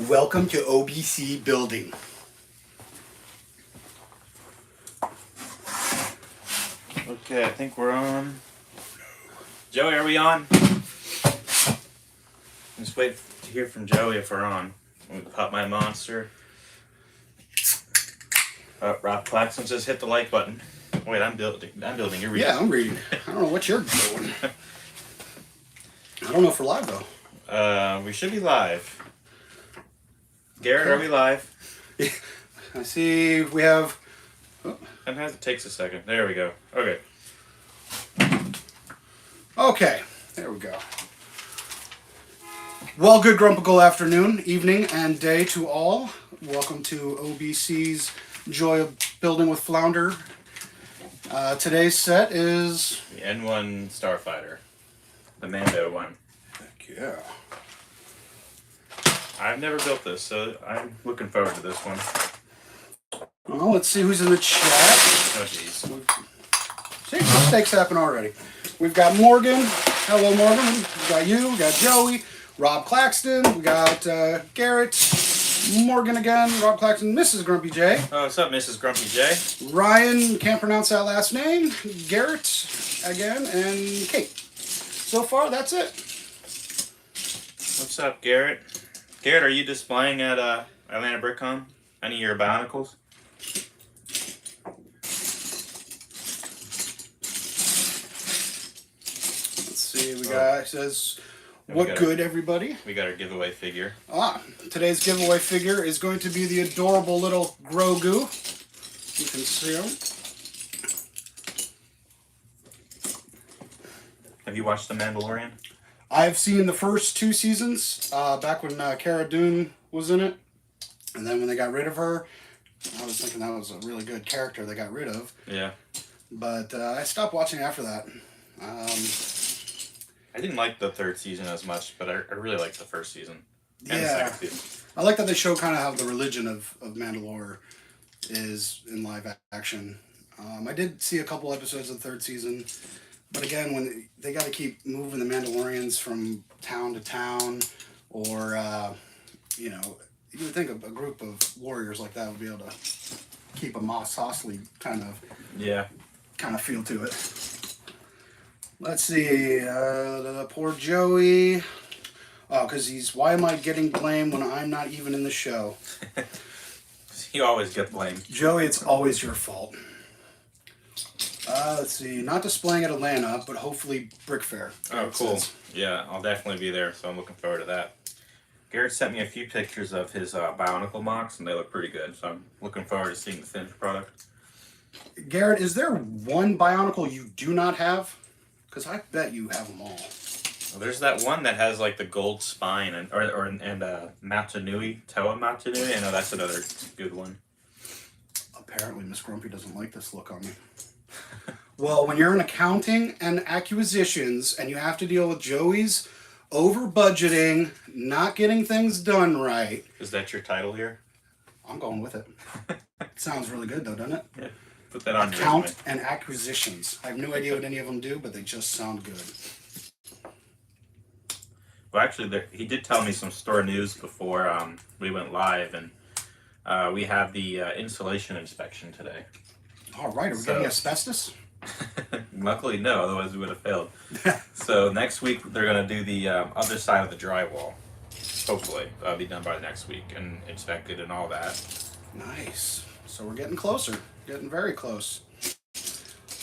Welcome to OBC Building. Okay, I think we're on. Joey, are we on? Just wait to hear from Joey if we're on. Let me pop my monster. Rob Claxton says hit the like button. Wait, I'm building. You're reading. Yeah, I'm reading. I don't know what you're doing. I don't know if we're live though. We should be live. Garrett, are we live? I see we have. Sometimes it takes a second. There we go. Okay. Okay, there we go. Well, good grumpical afternoon, evening, and day to all. Welcome to OBC's Joy of Building with Flounder. Today's set is The N-1 Starfighter. The Mando one. Heck yeah. I've never built this, so I'm looking forward to this one. Well, let's see who's in the chat. Oh, jeez. See, mistakes happen already. We've got Morgan. Hello, Morgan. We got you. We got Joey. Rob Claxton. We got Garrett. Morgan again. Rob Claxton. Mrs. Grumpy J. Oh, what's up, Mrs. Grumpy J? Ryan. Can't pronounce that last name. Garrett again. And Kate. So far, that's it. What's up, Garrett? Garrett, are you displaying at Atlanta BrickCon? Any of your Bionicles? Let's see. We got, it says, what good, everybody? We got our giveaway figure. Today's giveaway figure is going to be the adorable little Grogu. You can see him. Have you watched The Mandalorian? I've seen the first 2 seasons, back when Cara Dune was in it. And then when they got rid of her, I was thinking that was a really good character they got rid of. Yeah. But I stopped watching after that. I didn't like the 3rd season as much, but I really liked the 1st season. And Yeah. the 2nd season. I like that they show kind of how the religion of Mandalore is in live action. I did see a couple episodes of the 3rd season. But again, when they got to keep moving the Mandalorians from town to town, or, you would think a group of warriors like that would be able to keep a Mos Eisley kind of feel to it. Let's see, poor Joey. Oh, because why am I getting blamed when I'm not even in the show? You always get blamed. Joey, it's always your fault. Let's see, not displaying at Atlanta, but hopefully Brick Fair. Oh, cool. Yeah, I'll definitely be there, so I'm looking forward to that. Garrett sent me a few pictures of his Bionicle mocks, and they look pretty good, so I'm looking forward to seeing the finished product. Garrett, is there one Bionicle you do not have? Because I bet you have them all. Well, there's that one that has like the gold spine and Matanui, Toa Matanui. I know that's another good one. Apparently, Miss Grumpy doesn't like this look on me. Well, when you're in accounting and acquisitions and you have to deal with Joey's over budgeting, not getting things done right. Is that your title here? I'm going with it. It sounds really good though, doesn't it? Yeah. Put that on Account your resume. and acquisitions. I have no idea what any of them do, but they just sound good. Well, actually, he did tell me some store news before we went live, and we have the insulation inspection today. All right, are we getting asbestos? Luckily, no, otherwise we would have failed. So next week, they're going to do the other side of the drywall. Hopefully. That'll be done by next week and inspected and all that. Nice. So we're getting closer. Getting very close.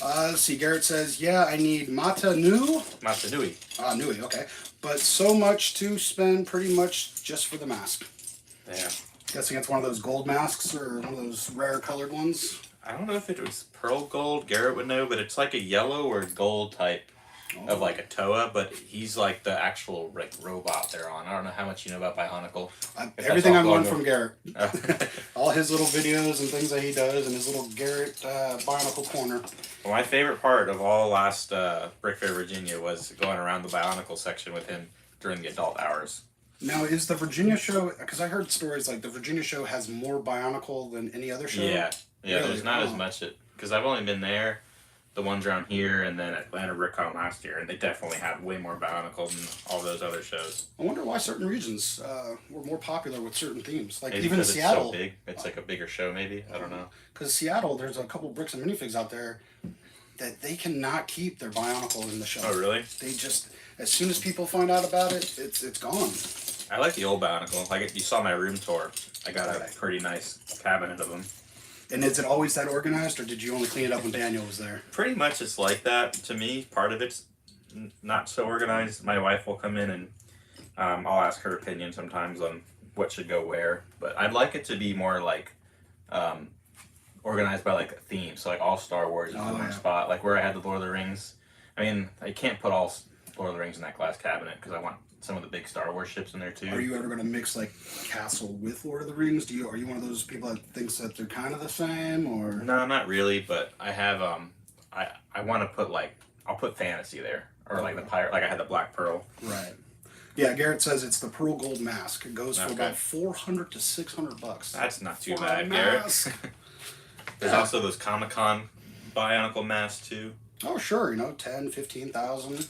Let's see, Garrett says, yeah, I need Matanui. Matanui. Nui, okay. But so much to spend pretty much just for the mask. Yeah. Guessing it's one of those gold masks or one of those rare colored ones. I don't know if it was pearl gold, Garrett would know, but it's like a yellow or gold type of like a Toa, but he's like the actual like robot they're on. I don't know how much you know about Bionicle. Everything I've learned from Garrett. All his little videos and things that he does and his little Garrett Bionicle corner. Well, my favorite part of all last Brick Fair Virginia was going around the Bionicle section with him during the adult hours. Now, is the Virginia show, because I heard stories like the Virginia show has more Bionicle than any other show? Yeah, really? There's not as much, because I've only been there the ones around here, and then Atlanta Rickon last year, and they definitely had way more Bionicle than all those other shows. I wonder why certain regions were more popular with certain themes. Like Maybe even because Seattle. it's so big, it's like a bigger show. Maybe I don't know. Because Seattle, there's a couple bricks and minifigs out there that they cannot keep their Bionicle in the show. Oh really? They just, as soon as people find out about it, it's gone. I like the old Bionicle. Like you saw my room tour. I got a pretty nice cabinet of them. And is it always that organized, or did you only clean it up when Daniel was there? Pretty much it's like that to me. Part of it's not so organized. My wife will come in and I'll ask her opinion sometimes on what should go where. But I'd like it to be more like organized by like a theme. So like all Star Wars in one spot. Like where I had the Lord of the Rings. I mean, I can't put all Lord of the Rings in that glass cabinet because I want some of the big Star Wars ships in there too. Are you ever going to mix like Castle with Lord of the Rings? Are you one of those people that thinks that they're kind of the same, or? No, not really. But I have I want to put like I'll put fantasy there or like the pirate. Like I had the Black Pearl. Right. Yeah, Garrett says it's the Pearl Gold Mask. It goes for about $400 to $600. That's not too for bad, Garrett. There's also those Comic-Con Bionicle masks too. Oh sure, 10, 15,000.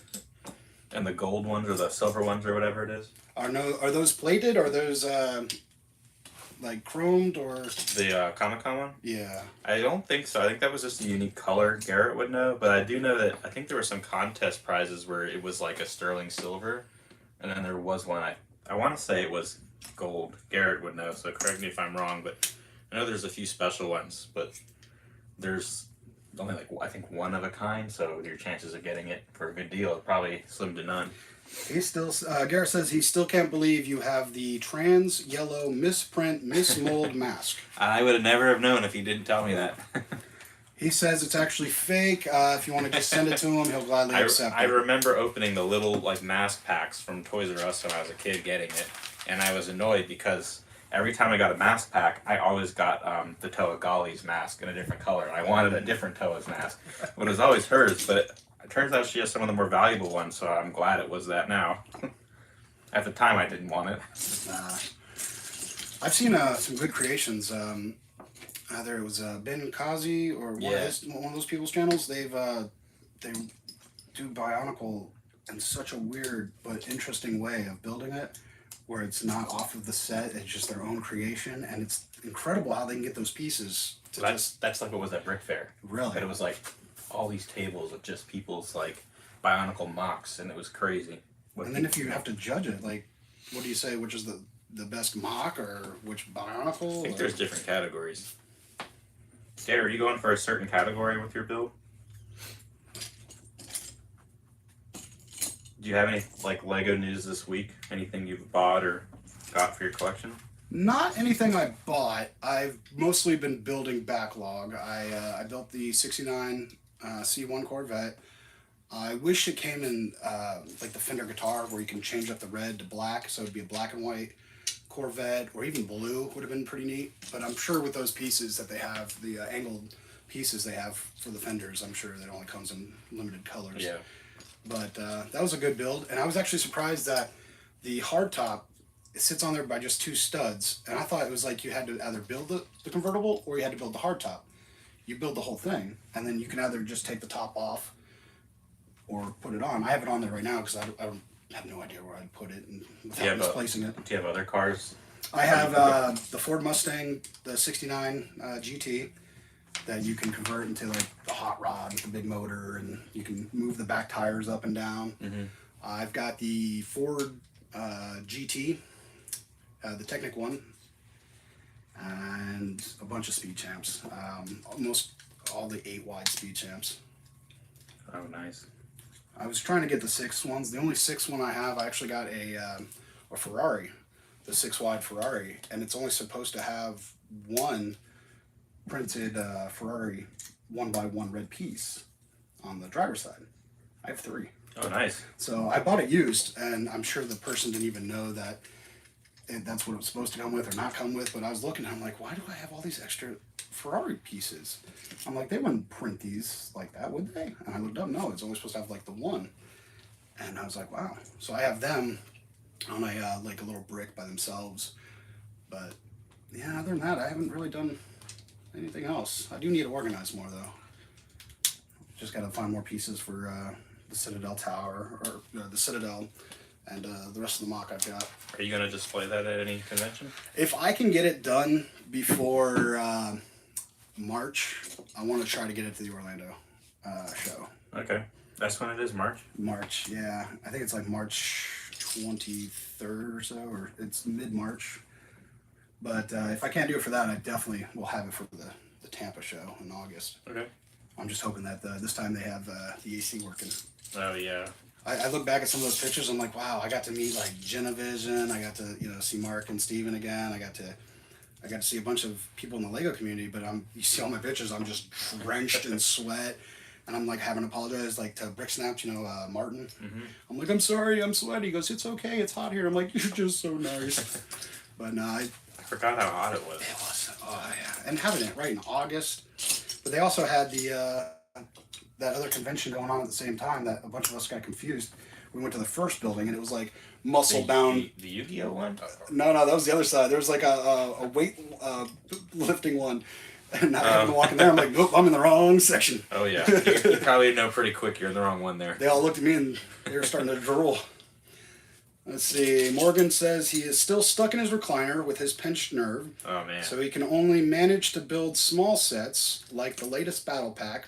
And the gold ones or the silver ones or whatever it is. Are those plated? Or are those like chromed or? The Comic-Con one? Yeah. I don't think so. I think that was just a unique color. Garrett would know, but I do know that I think there were some contest prizes where it was like a sterling silver, and then there was one I want to say it was gold. Garrett would know, so correct me if I'm wrong, but I know there's a few special ones, but there's only like I think one of a kind, so your chances of getting it for a good deal are probably slim to none. He still, Garrett says he still can't believe you have the trans yellow misprint mismold mask. I would have never have known if he didn't tell me that. He says it's actually fake. If you want to just send it to him, he'll gladly accept it. I remember opening the little like mask packs from Toys R Us when I was a kid getting it, and I was annoyed because every time I got a mask pack, I always got the Toa Gali's mask in a different color, and I wanted a different Toa's mask. But it was always hers, but it turns out she has some of the more valuable ones, so I'm glad it was that now. At the time, I didn't want it. I've seen some good creations. Either it was Ben Kazi or one of those people's channels. They do Bionicle in such a weird but interesting way of building it, where it's not off of the set, it's just their own creation, and it's incredible how they can get those pieces to That's like what was at Brick Fair. Really? But it was like all these tables of just people's like Bionicle mocks, and it was crazy. And then if you have to judge it, like, what do you say, which is the best mock, or which Bionicle? I think there's different categories. Gator, are you going for a certain category with your build? Do you have any like Lego news this week? Anything you've bought or got for your collection? Not anything I bought. I've mostly been building backlog. I built the '69 C1 Corvette. I wish it came in like the Fender guitar, where you can change up the red to black, so it'd be a black and white Corvette, or even blue would have been pretty neat. But I'm sure with those pieces that they have, the angled pieces they have for the fenders, I'm sure that only comes in limited colors. Yeah. But that was a good build, and I was actually surprised that the hardtop, it sits on there by just two studs, and I thought it was like you had to either build the convertible or you had to build the hardtop. You build the whole thing, and then you can either just take the top off or put it on. I have it on there right now because I don't have no idea where I'd put it and without misplacing it. Do you have other cars? I have the Ford Mustang, the '69 GT, that you can convert into like the hot rod with the big motor, and you can move the back tires up and down. Mm-hmm. I've got the Ford GT, the Technic one, and a bunch of Speed Champs. Almost all the 8-wide Speed Champs. Oh, nice. I was trying to get the 6 ones. The only 6 one I have, I actually got a Ferrari, the 6-wide Ferrari, and it's only supposed to have one printed Ferrari 1x1 red piece on the driver's side. I have 3. Oh, nice. So I bought it used, and I'm sure the person didn't even know that that's what it was supposed to come with or not come with, but I was looking, I'm like, why do I have all these extra Ferrari pieces? I'm like, they wouldn't print these like that, would they? And I looked up, no, it's only supposed to have like the one. And I was like, wow. So I have them on a like a little brick by themselves. But yeah, other than that, I haven't really done anything else. I do need to organize more though. just got to find more pieces for the Citadel Tower, or the Citadel, and the rest of the mock I've got. Are you gonna display that at any convention? If I can get it done before March, I want to try to get it to the Orlando show. Okay, that's when it is, March. March, yeah. I think it's like March 23rd or so, or it's mid-March. But if I can't do it for that, I definitely will have it for the Tampa show in August. Okay. I'm just hoping that this time they have the AC working. Oh yeah. I look back at some of those pictures. I'm like, wow, I got to meet like Genevision. I got to see Mark and Steven again. I got to see a bunch of people in the Lego community. But you see all my pictures. I'm just drenched in sweat, and I'm like having to apologize like to Brick Snaps, Martin. Mm-hmm. I'm like, I'm sorry, I'm sweaty. He goes, it's okay, it's hot here. I'm like, you're just so nice. But no, I forgot how hot it was. It was, oh yeah, and having it right in August. But they also had that other convention going on at the same time that a bunch of us got confused. We went to the first building and it was like muscle bound. The Yu-Gi-Oh one? No, that was the other side. There was like a weight lifting one. And I happened to walk in there. I'm like, nope, I'm in the wrong section. Oh yeah, you probably know pretty quick you're in the wrong one there. They all looked at me and they were starting to drool. Let's see. Morgan says he is still stuck in his recliner with his pinched nerve. Oh man. So he can only manage to build small sets like the latest battle pack.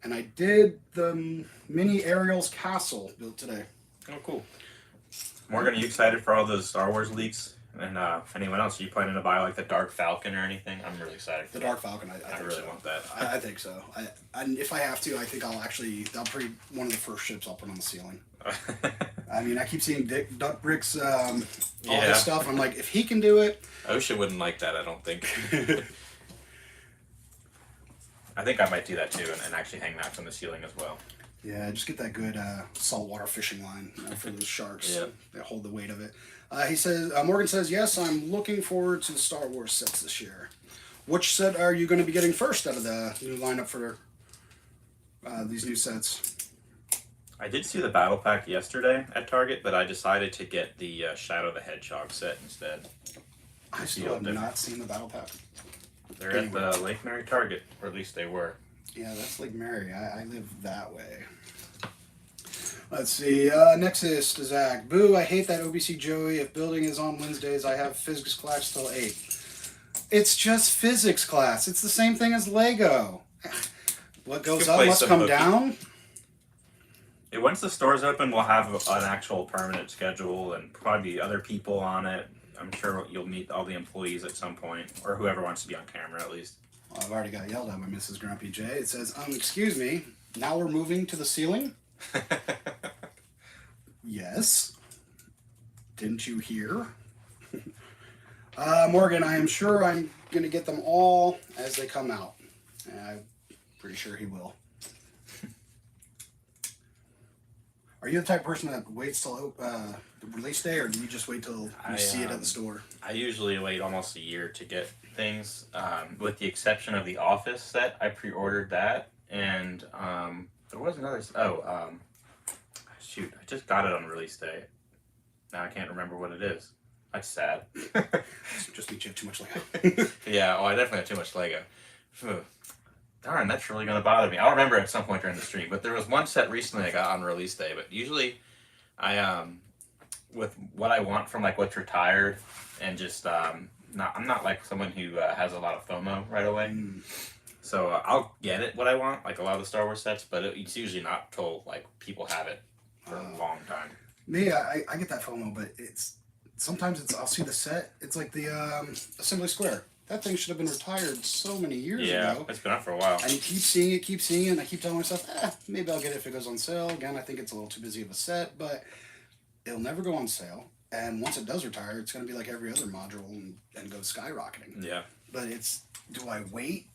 And I did the mini Ariel's castle built today. Oh cool. Morgan, are you excited for all those Star Wars leaks? And if anyone else, are you planning to buy like the Dark Falcon or anything? I'm really excited for The Dark Falcon, I think really so. want that. I think so. And if I have to, I think that'll be one of the first ships I'll put on the ceiling. I mean, I keep seeing Duck Brick's all this stuff. I'm like, if he can do it. OSHA wouldn't like that, I don't think. I think I might do that too and actually hang that from the ceiling as well. Yeah, just get that good saltwater fishing line for those sharks. Yeah. That hold the weight of it. He says, Morgan says, yes, I'm looking forward to the Star Wars sets this year. Which set are you going to be getting first out of the new lineup for these new sets? I did see the battle pack yesterday at Target, but I decided to get the Shadow the Hedgehog set instead. I still have not seen the battle pack. They're at the Lake Mary Target, or at least they were. Yeah, that's Lake Mary. I live that way. Let's see. Nexus to Zach. Boo, I hate that OBC Joey. If building is on Wednesdays, I have physics class till 8. It's just physics class. It's the same thing as Lego. What goes up must come down. Once the store's open, we'll have an actual permanent schedule and probably other people on it. I'm sure you'll meet all the employees at some point, or whoever wants to be on camera at least. Well, I've already got yelled at by Mrs. Grumpy J. It says, excuse me, now we're moving to the ceiling? Yes. Didn't you hear? Morgan, I am sure I'm going to get them all as they come out. I'm pretty sure he will. Are you the type of person that waits till the release day, or do you just wait till you see it at the store? I usually wait almost a year to get things, with the exception of the Office set. I pre-ordered that, and there was another. Shoot! I just got it on release day. Now I can't remember what it is. That's sad. Just means you have too much Lego. Yeah. Oh, I definitely have too much Lego. Phew. Darn, that's really going to bother me. I'll remember at some point during the stream. But there was one set recently I got on release day. But usually, with what I want from like what's retired, and just I'm not like someone who has a lot of FOMO right away. So I'll get it what I want, like a lot of the Star Wars sets. But it's usually not till like people have it for a long time. Me, I get that FOMO, but sometimes I'll see the set. It's like the Assembly Square. That thing should have been retired so many years ago. Yeah, it's been out for a while. And you keep seeing it, and I keep telling myself, maybe I'll get it if it goes on sale. Again, I think it's a little too busy of a set, but it'll never go on sale. And once it does retire, it's going to be like every other module and go skyrocketing. Yeah. But do I wait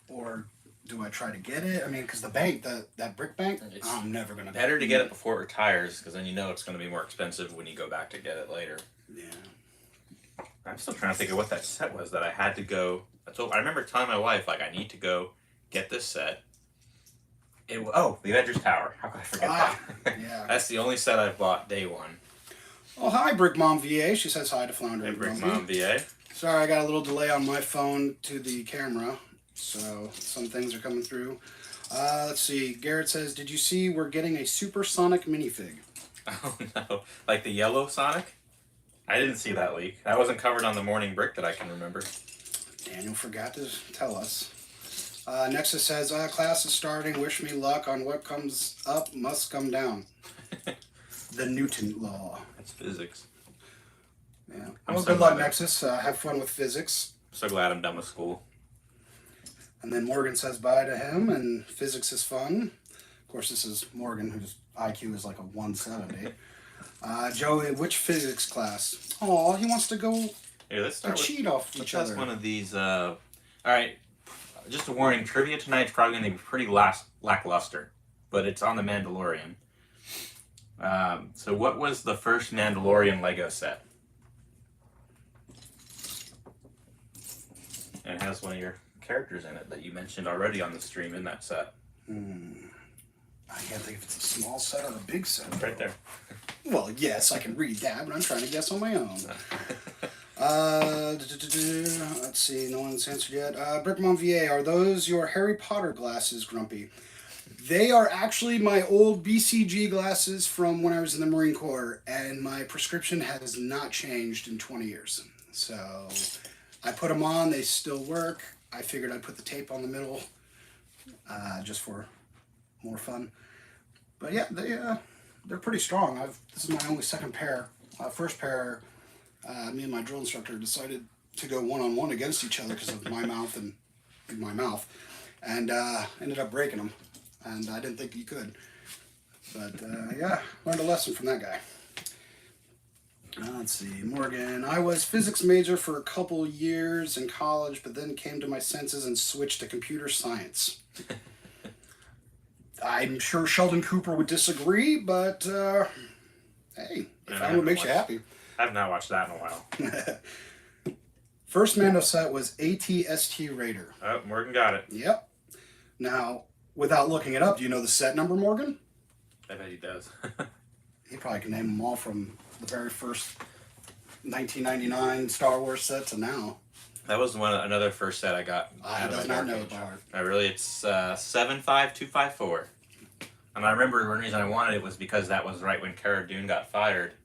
or do I try to get it? I mean, because the bank, that brick bank, I'm never going to. Better to get it before it retires, because then you know it's going to be more expensive when you go back to get it later. Yeah. I'm still trying to think of what that set was that I had to go. I remember telling my wife, like, I need to go get this set. The Avengers Tower. How could I forget that? Yeah. That's the only set I've bought day one. Oh, hi, Brick Mom VA. She says hi to Flounder. Hey, Brick Mom VA. Sorry, I got a little delay on my phone to the camera, so some things are coming through. Let's see. Garrett says, "Did you see we're getting a supersonic minifig?" Oh no, like the yellow Sonic? I didn't see that leak. That wasn't covered on the morning brick that I can remember. Daniel forgot to tell us. Nexus says, "Class is starting. Wish me luck on what comes up must come down." The Newton law. That's physics. Yeah. I'm Well, so good luck, glad. Nexus. Have fun with physics. So glad I'm done with school. And then Morgan says bye to him, and physics is fun. Of course, this is Morgan, whose IQ is like a 170. Joey, which physics class? Oh, he wants to go Here, let's start with. cheat off Let's each test other. one of these. All right, just a warning. Trivia tonight's probably going to be pretty lackluster, but it's on the Mandalorian. So, what was the first Mandalorian Lego set? And it has one of your characters in it that you mentioned already on the stream in that set. I can't think if it's a small set or a big set. Right there. Well, yes, I can read that, but I'm trying to guess on my own. Let's see, no one's answered yet. Brickmon VA, are those your Harry Potter glasses, Grumpy? They are actually my old BCG glasses from when I was in the Marine Corps, and my prescription has not changed in 20 years. So I put them on, they still work. I figured I'd put the tape on the middle just for more fun. But yeah, they're pretty strong. This is my only second pair. First pair, me and my drill instructor decided to go one-on-one against each other because of my mouth and ended up breaking them. And I didn't think you could. But yeah, learned a lesson from that guy. Let's see, Morgan. I was physics major for a couple years in college, but then came to my senses and switched to computer science. I'm sure Sheldon Cooper would disagree, but hey, find what makes you happy. I have not watched that in a while. First Mando set was ATST Raider. Oh, Morgan got it. Yep. Now, without looking it up, do you know the set number, Morgan? I bet he does. He probably can name them all from the very first 1999 Star Wars set to now. That was another first set I got. I does not know it by heart. Really, it's 75254. And I remember one reason I wanted it was because that was right when Cara Dune got fired,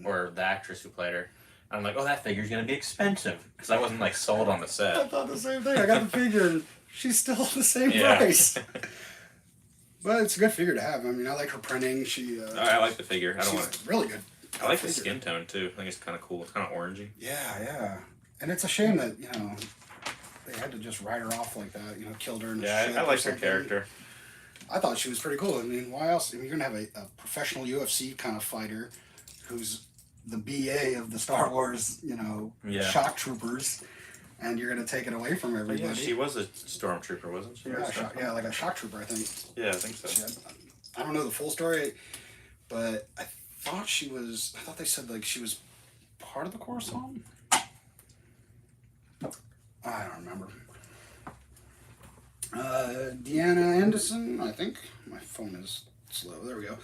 or the actress who played her. And I'm like, oh, that figure's gonna be expensive because I wasn't like sold on the I set. thought the same thing. I got the figure, and she's still the same price. But it's a good figure to have. I mean, I like her printing. I like the figure. I don't want She's really good. I like the skin tone too. I think it's kind of cool. It's kind of orangey. Yeah. And it's a shame that, they had to just write her off like that, killed her in the ship. I like her character. I thought she was pretty cool. I mean, why else? I mean, you're going to have a professional UFC kind of fighter who's the BA of the Star Wars, shock troopers, and you're going to take it away from everybody. Yeah, she was a stormtrooper, wasn't she? Yeah, like a shock trooper, I think. Yeah, I think so. I don't know the full story, but I thought they said, like, she was part of the Coruscant? I don't remember. Deanna Anderson, I think. My phone is slow. There we go.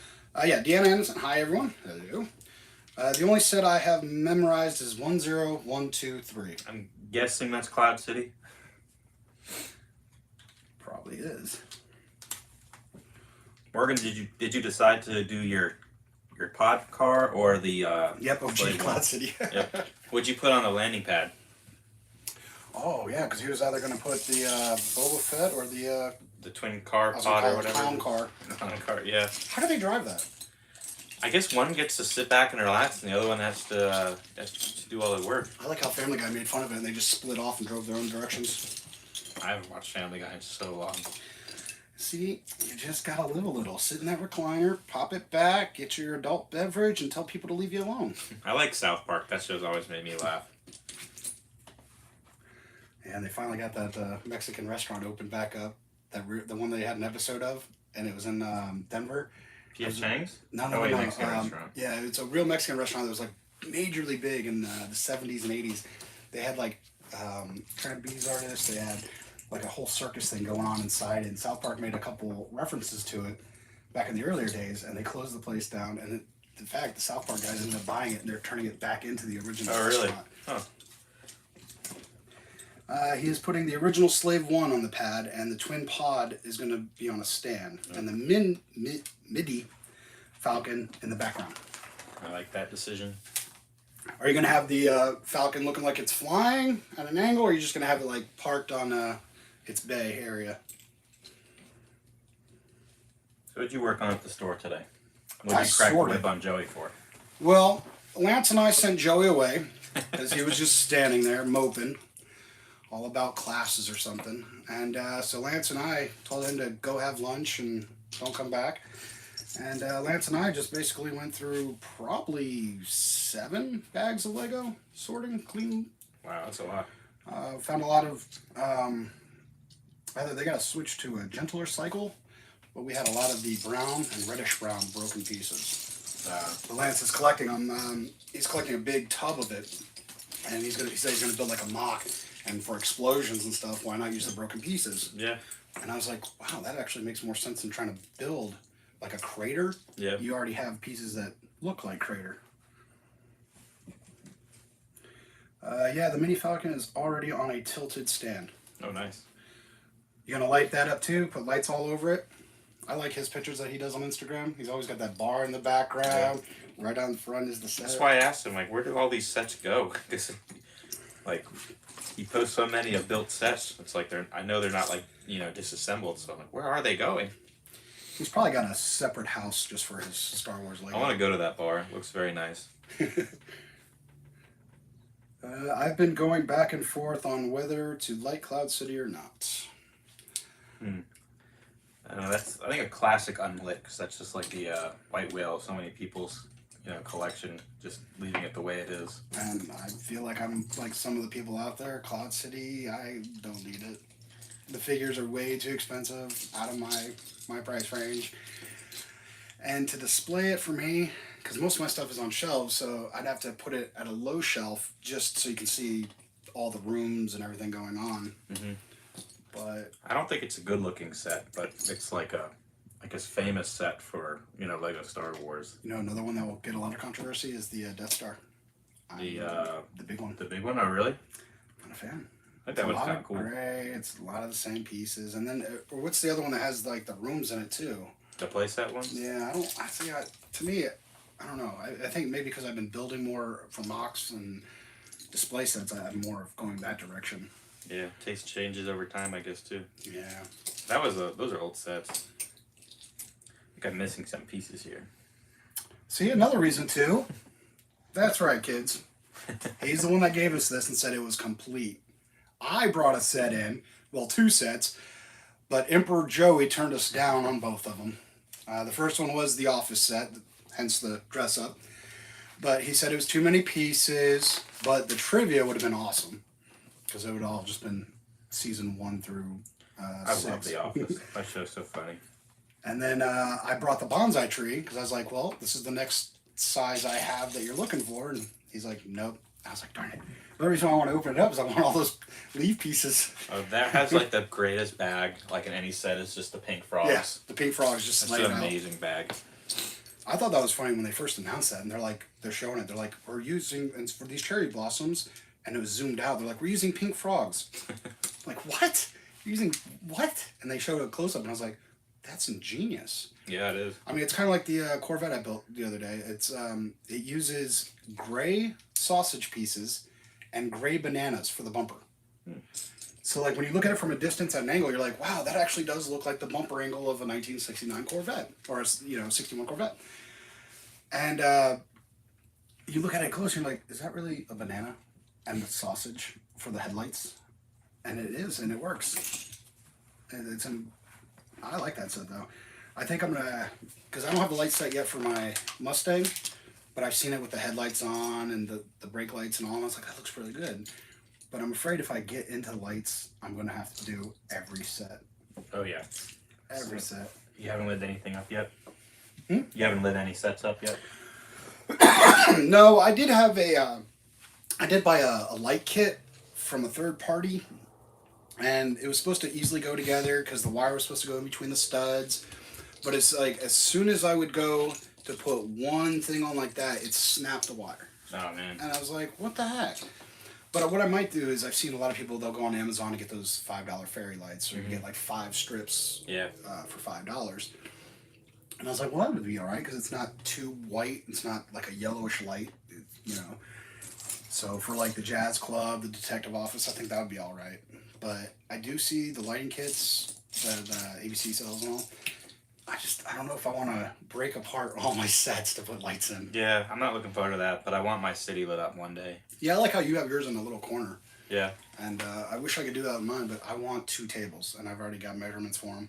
Yeah, Deanna Anderson. Hi, everyone. Hello. The only set I have memorized is 10123. I'm guessing that's Cloud City. Probably is. Morgan, did you decide to do your pod car or the Yep, OG Cloud City. Yep. What'd you put on the landing pad? Oh yeah, because he was either going to put the Boba Fett or the twin car pod or whatever. Clown car. Clown car, yeah. How do they drive that? I guess one gets to sit back and relax, and the other one has to do all the work. I like how Family Guy made fun of it, and they just split off and drove their own directions. I haven't watched Family Guy in so long. See, you just gotta live a little. Sit in that recliner, pop it back, get your adult beverage, and tell people to leave you alone. I like South Park. That show's always made me laugh. And they finally got that Mexican restaurant opened back up. The one they had an episode of, and it was in Denver. P.F. Chang's? No. Mexican restaurant. Yeah, it's a real Mexican restaurant that was like majorly big in the 70s and 80s. They had like trapeze artists. They had like a whole circus thing going on inside. And South Park made a couple references to it back in the earlier days, and they closed the place down. And in fact, the South Park guys ended up buying it, and they're turning it back into the original restaurant. Really? Huh. He is putting the original Slave 1 on the pad, and the twin pod is going to be on a stand, and the MIDI Falcon in the background. I like that decision. Are you going to have the Falcon looking like it's flying at an angle, or are you just going to have it like parked on its bay area? So what did you work on at the store today? What did you crack the whip on Joey for? Well, Lance and I sent Joey away because he was just standing there moping, all about classes or something. And so Lance and I told him to go have lunch and don't come back. And Lance and I just basically went through probably 7 bags of Lego, sorting, cleaning. Wow, that's a lot. Found a lot of, either they got to switch to a gentler cycle, but we had a lot of the brown and reddish brown broken pieces. But Lance is collecting them. He's collecting a big tub of it, and he said he's going to build like a mock. And for explosions and stuff, why not use the broken pieces? Yeah. And I was like, wow, that actually makes more sense than trying to build like a crater. Yeah. You already have pieces that look like crater. Yeah, the Mini Falcon is already on a tilted stand. Oh, nice. You gonna light that up too? Put lights all over it? I like his pictures that he does on Instagram. He's always got that bar in the background. Yeah. Right down front is the set. That's why I asked him, like, where do all these sets go? Because, like, he posts so many of built sets. It's like I know they're not like, disassembled. So I'm like, where are they going? He's probably got a separate house just for his Star Wars Lego. I want to go to that bar. It looks very nice. I've been going back and forth on whether to light Cloud City or not. I don't know, that's, I think, a classic unlit, because that's just like the white whale of so many people's collection, just leaving it the way it is. And I feel like I'm like some of the people out there. Cloud City, I don't need it. The figures are way too expensive, out of my price range. And to display it for me, because most of my stuff is on shelves, so I'd have to put it at a low shelf just so you can see all the rooms and everything going on. Mm-hmm. But I don't think it's a good looking set, but it's like a famous set for Lego Star Wars. Another one that will get a lot of controversy is the Death Star. The big one. The big one? Oh, really? I'm not a fan. I think that was kind of cool. Gray. It's a lot of the same pieces, and then what's the other one that has like the rooms in it too? The playset one? Yeah, to me, I don't know. I think maybe because I've been building more for mocks and display sets, I'm more of going that direction. Yeah, taste changes over time, I guess, too. Yeah. Those are old sets. I think I'm missing some pieces here. See, another reason too. That's right, kids. He's the one that gave us this and said it was complete. I brought a set in, well, 2 sets, but Emperor Joey turned us down on both of them. The first one was the office set, hence the dress up. But he said it was too many pieces, but the trivia would have been awesome. Because it would all just been season 1 through 6. I love The Office. That show's so funny. And then I brought the bonsai tree because I was like, well, this is the next size I have that you're looking for. And he's like, nope. I was like, darn it. The only reason I want to open it up is I want all those leaf pieces. Oh, that has like the greatest bag, like in any set, is just the pink frogs. Yeah, the pink frogs just That's laid an out. amazing bag. I thought that was funny when they first announced that. And they're showing it. They're like, we're using, and for these cherry blossoms, and it was zoomed out. They're like, we're using pink frogs. I'm like, what? You're using what? And they showed a close-up, and I was like, that's ingenious. Yeah, it is. I mean, it's kind of like the Corvette I built the other day. It uses gray sausage pieces and gray bananas for the bumper. So, like, when you look at it from a distance at an angle, you're like, wow, that actually does look like the bumper angle of a 1969 Corvette, or a 61 Corvette. And you look at it close, and you're like, is that really a banana and the sausage for the headlights? And it is, and it works. And I like that set, though. I think I'm gonna, because I don't have the light set yet for my Mustang, but I've seen it with the headlights on and the brake lights and all, and I was like, that looks really good. But I'm afraid if I get into lights, I'm gonna have to do every set. Oh, yeah. Every set. You haven't lit anything up yet? Hmm? You haven't lit any sets up yet? No, I did have I did buy a light kit from a third party, and it was supposed to easily go together because the wire was supposed to go in between the studs. But it's like, as soon as I would go to put one thing on like that, it snapped the wire. Oh, man. And I was like, what the heck? But what I might do is I've seen a lot of people, they'll go on Amazon and get those $5 fairy lights. So you get like 5 strips for $5. And I was like, well, that would be all right because it's not too white. It's not like a yellowish light, you know. So for like the jazz club, the detective office, I think that would be all right. But I do see the lighting kits that ABC sells and all. I don't know if I want to break apart all my sets to put lights in. Yeah, I'm not looking forward to that, but I want my city lit up one day. Yeah, I like how you have yours in a little corner. Yeah. And I wish I could do that with mine, but I want 2 tables, and I've already got measurements for them.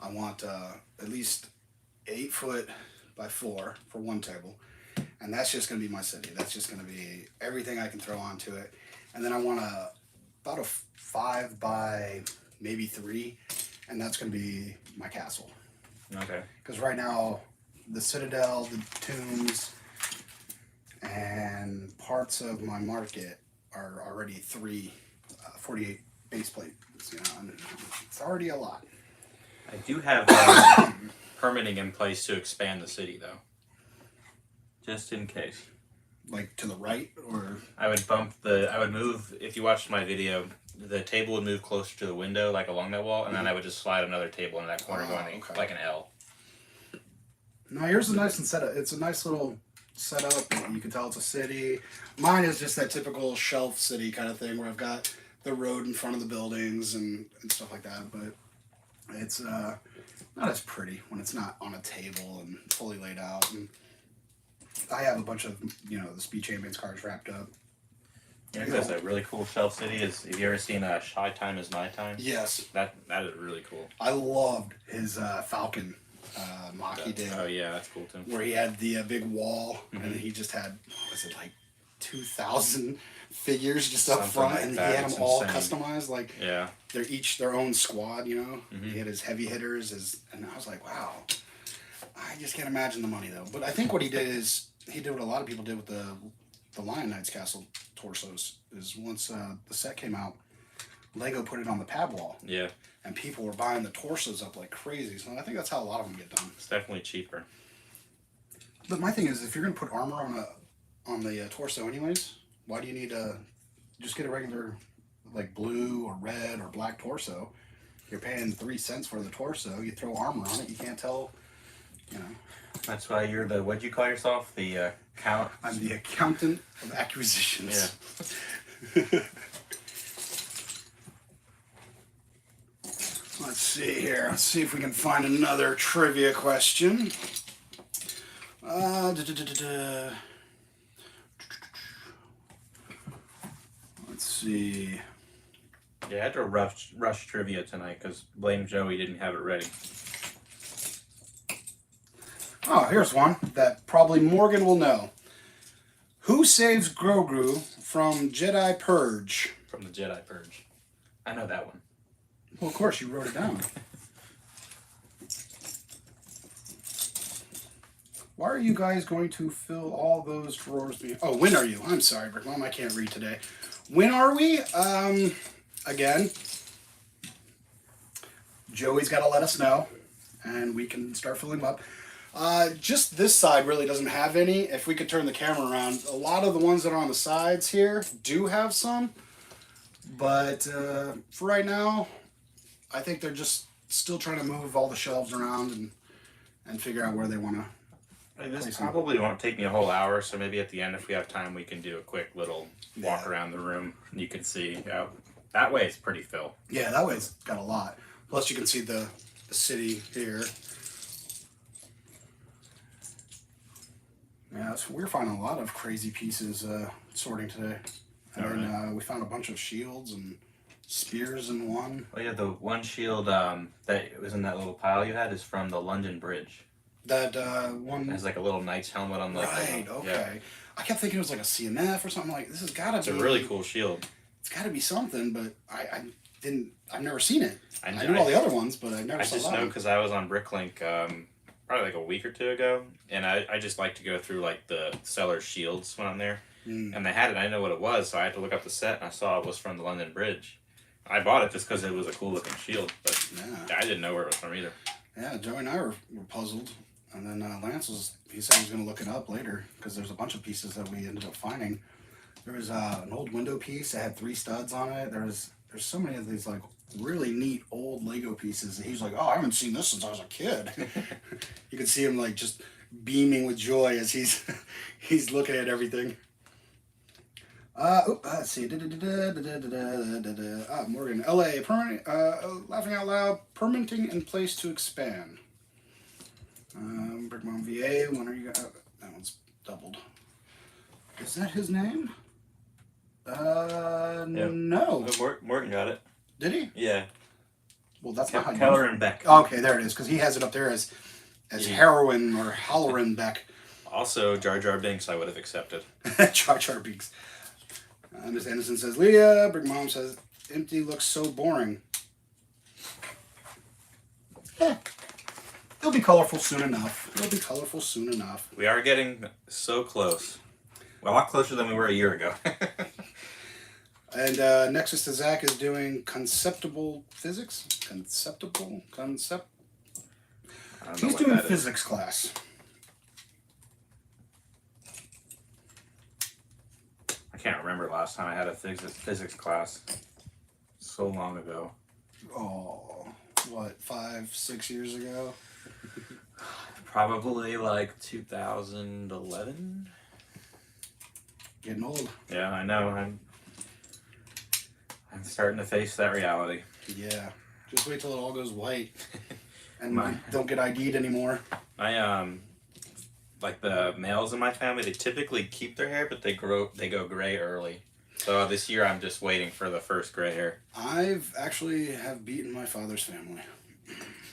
I want at least 8 foot by 4 for one table, and that's just going to be my city. That's just going to be everything I can throw onto it. And then I want about a 5 by maybe 3, and that's going to be my castle. Okay. Because right now, the Citadel, the tombs, and parts of my market are already 48 base plates. You know, and it's already a lot. I do have permitting in place to expand the city, though. Just in case. Like to the right, or I would move, if you watched my video, the table would move closer to the window, like along that wall, and then I would just slide another table into that corner going like an L. No, yours is nice and set up. It's a nice little setup. You can tell it's a city. Mine is just that typical shelf city kind of thing where I've got the road in front of the buildings and stuff like that. But it's not as pretty when it's not on a table and fully laid out. And I have a bunch of, the Speed Champions cards wrapped up. Yeah, that's a really cool shelf city. Have you ever seen Shy Time is My Time? Yes. That is really cool. I loved his Falcon mock he did. Oh yeah, that's cool too. Where he had the big wall, and he just had, was it like 2,000 figures just up front, like and that. he had It's them all insane. customized. Like they're each their own squad. He had his heavy hitters, and I was like, wow. I just can't imagine the money though. But I think what he did is he did what a lot of people did with the Lion Knight's Castle torsos. Is once the set came out, Lego put it on the pad wall. Yeah. And people were buying the torsos up like crazy. So I think that's how a lot of them get done. It's definitely cheaper. But my thing is, if you're going to put armor on the torso anyways, why do you need just get a regular like blue or red or black torso? You're paying 3 cents for the torso. You throw armor on it, you can't tell, That's why you're what'd you call yourself? The count? I'm the accountant of acquisitions. Yeah. Let's see here. Let's see if we can find another trivia question. Let's see. Yeah, I had to rush trivia tonight because Blame Joey didn't have it ready. Oh, here's one that probably Morgan will know. Who saves Grogu from Jedi Purge? From the Jedi Purge. I know that one. Well, of course, you wrote it down. Why are you guys going to fill all those drawers? Oh, when are you? I'm sorry, Brick Mom, I can't read today. When are we? Again, Joey's got to let us know, and we can start filling them up. Just this side really doesn't have any. If we could turn the camera around, a lot of the ones that are on the sides here do have some. But for right now, I think they're just still trying to move all the shelves around and figure out where they want to. This probably won't take me a whole hour, so maybe at the end, if we have time, we can do a quick little walk around the room. You can see. That way it's pretty full. Yeah, that way it's got a lot. Plus you can see the city here. Yeah, so we're finding a lot of crazy pieces sorting today. And then we found a bunch of shields and spears in one. Oh yeah, the one shield that was in that little pile you had is from the London Bridge. That one... It has like a little knight's helmet on the... Right, okay. Yeah. I kept thinking it was like a CMF or something like... This has got to be... It's a really cool shield. It's got to be something, but I've never seen it. I knew all the other ones, but I never saw that. I just know because I was on Bricklink probably like a week or two ago, and I just like to go through like the seller's shields when I'm there. And they had it, I didn't know what it was, so I had to look up the set, and I saw it was from the London Bridge. I bought it just because it was a cool looking shield, but I didn't know where it was from either. Yeah, Joey and I were puzzled, and then Lance he said he was going to look it up later, because there's a bunch of pieces that we ended up finding. There was an old window piece that had 3 studs on it. There's so many of these like really neat old Lego pieces. And he's like, oh, I haven't seen this since I was a kid. You can see him like just beaming with joy as he's he's looking at everything. Let's see. Morgan, LA, permanent, laughing out loud, permitting in place to expand. Brickmom VA, when are you? That one's doubled. Is that his name? No. Morgan got it. Did he? Yeah. Well, that's not how you. Keller and Beck. Okay, there it is, because he has it up there as Heroin or Halloran Beck. Also, Jar Jar Binks, I would have accepted. Jar Jar Binks. Miss Anderson says, Leah. Brick Mom says, empty looks so boring. It'll be colorful soon enough. It'll be colorful soon enough. We are getting so close. Well, a lot closer than we were a year ago. And Nexus to Zach is doing conceptual physics. Concept. He's doing physics class. I can't remember last time I had a physics class. So long ago. Oh, what, 5-6 years ago? Probably like 2011. Getting old. Yeah, I know. I'm starting to face that reality. Yeah. Just wait till it all goes white. And My- you don't get ID'd anymore. Like the males in my family, they typically keep their hair, but they go gray early. So this year I'm just waiting for the first gray hair. I've actually have beaten my father's family.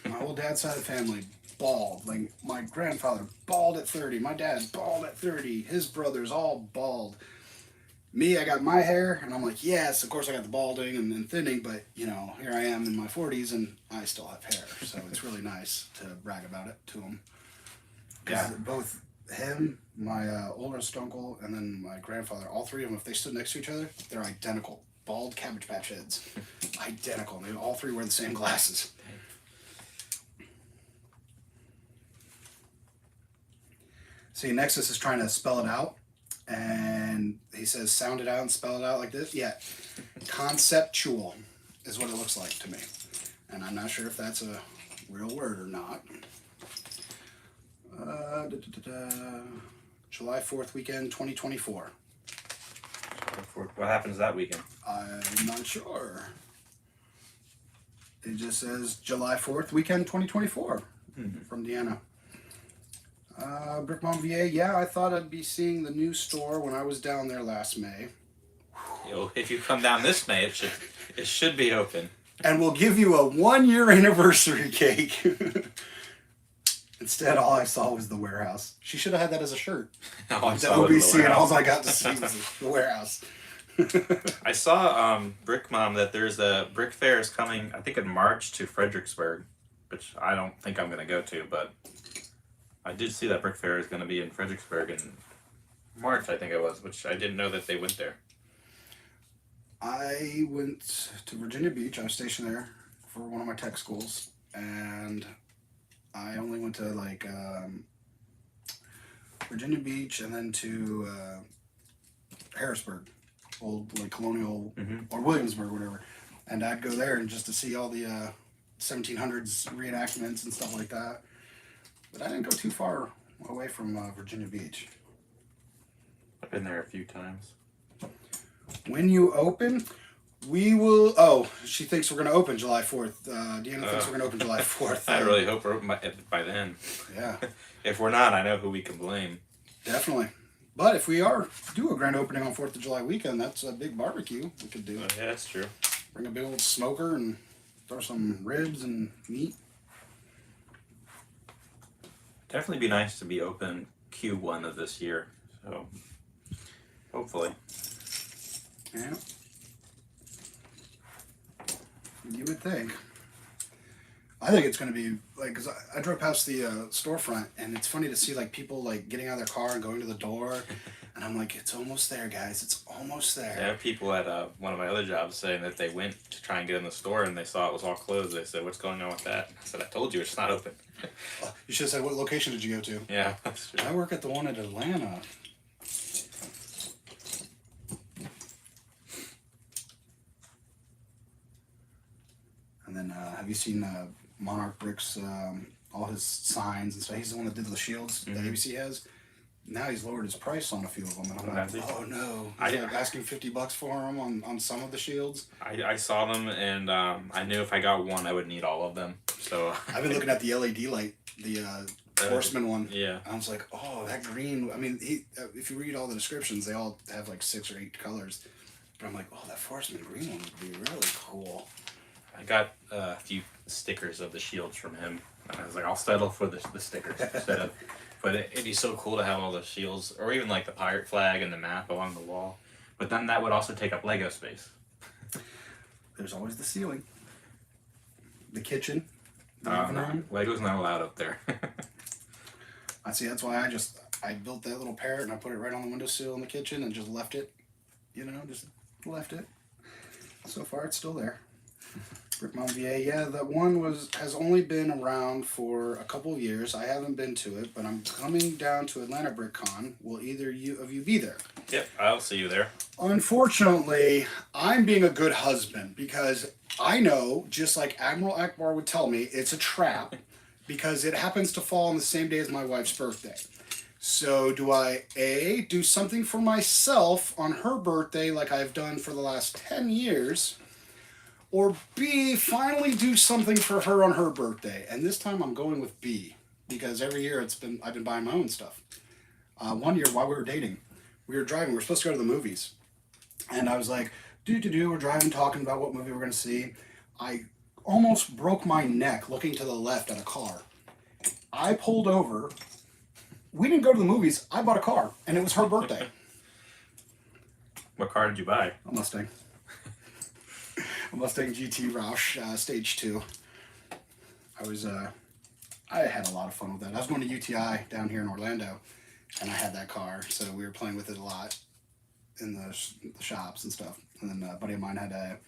My old dad's side of the family, bald. Like, my grandfather, bald at 30. My dad, bald at 30. His brothers, all bald. Me, I got my hair, and I'm like, yes, of course I got the balding and thinning, but, you know, here I am in my 40s, and I still have hair. So it's really nice to brag about it to him. Yeah. Both him, my oldest uncle, and then my grandfather, all 3 of them, if they stood next to each other, they're identical. Bald Cabbage Patch heads. Identical. They all 3 wear the same glasses. See, Nexus is trying to spell it out, and he says sound it out and spell it out like this. Yeah. Conceptual is what it looks like to me. And I'm not sure if that's a real word or not. July 4th weekend, 2024. What happens that weekend? I'm not sure. It just says July 4th weekend, 2024 from Deanna. Brick Mom VA, yeah, I thought I'd be seeing the new store when I was down there last May. If you come down this May, it should be open. And we'll give you a 1-year anniversary cake. Instead, all I saw was the warehouse. She should have had that as a shirt. The OBC, and all I got to see was the warehouse. I saw Brick Mom that there's a Brick Fair is coming, I think in March, to Fredericksburg, which I don't think I'm going to go to, but I did see that Brick Fair is going to be in Fredericksburg in March, I think it was, which I didn't know that they went there. I went to Virginia Beach. I was stationed there for one of my tech schools, and I only went to like Virginia Beach and then to Harrisburg, old like Colonial or Williamsburg, whatever. And I'd go there and just to see all the 1700s reenactments and stuff like that. But I didn't go too far away from Virginia Beach. I've been there a few times. When you open, we will. Oh, she thinks we're going to open July 4th. Deanna thinks we're going to open July 4th. I really hope we're open by then. Yeah. If we're not, I know who we can blame. Definitely. But if we do a grand opening on 4th of July weekend, that's a big barbecue we could do. Yeah, that's true. Bring a big old smoker and throw some ribs and meat. Definitely be nice to be open Q1 of this year. So, hopefully. Yeah. You would think. I think it's going to be, like, because I drove past the storefront, and it's funny to see, like, people, like, getting out of their car and going to the door. And I'm like, it's almost there, guys. It's almost there. I have people at one of my other jobs saying that they went to try and get in the store, and they saw it was all closed. They said, what's going on with that? I said, I told you, it's not open. You should have said, what location did you go to? Yeah, that's true. I work at the one in Atlanta. And then have you seen Monarch Bricks? All his signs and stuff. He's the one that did the shields that ABC has. Now he's lowered his price on a few of them, and I'm like, oh no! He's like asking $50 for them on some of the shields. I saw them, and I knew if I got one, I would need all of them. So I've been looking at the LED light, the Horseman one. Yeah. I was like, oh, that green. I mean, if you read all the descriptions, they all have like 6 or 8 colors. But I'm like, oh, that Horseman green one would be really cool. I got a few stickers of the shields from him. And I was like, I'll settle for the stickers instead of. But it'd be so cool to have all the shields, or even like the pirate flag and the map along the wall. But then that would also take up Lego space. There's always the ceiling, the kitchen, the living room. Lego's not allowed up there. I see. That's why I built that little parrot and I put it right on the windowsill in the kitchen and just left it. Just left it. So far, it's still there. Brick Mountain VA, yeah, that one has only been around for a couple of years. I haven't been to it, but I'm coming down to Atlanta Brick Con. Will either of you be there? Yep, I'll see you there. Unfortunately, I'm being a good husband because I know, just like Admiral Akbar would tell me, it's a trap because it happens to fall on the same day as my wife's birthday. So do I, A, do something for myself on her birthday like I've done for the last 10 years, or B, finally do something for her on her birthday? And this time I'm going with B, because every year I've been buying my own stuff. One year while we were dating, we were driving, we were supposed to go to the movies. And I was like, we're driving, talking about what movie we're going to see. I almost broke my neck looking to the left at a car. I pulled over. We didn't go to the movies. I bought a car, and it was her birthday. What car did you buy? A Mustang. A Mustang GT Roush Stage 2. I had a lot of fun with that. I was going to UTI down here in Orlando, and I had that car, so we were playing with it a lot in the shops and stuff. And then a buddy of mine had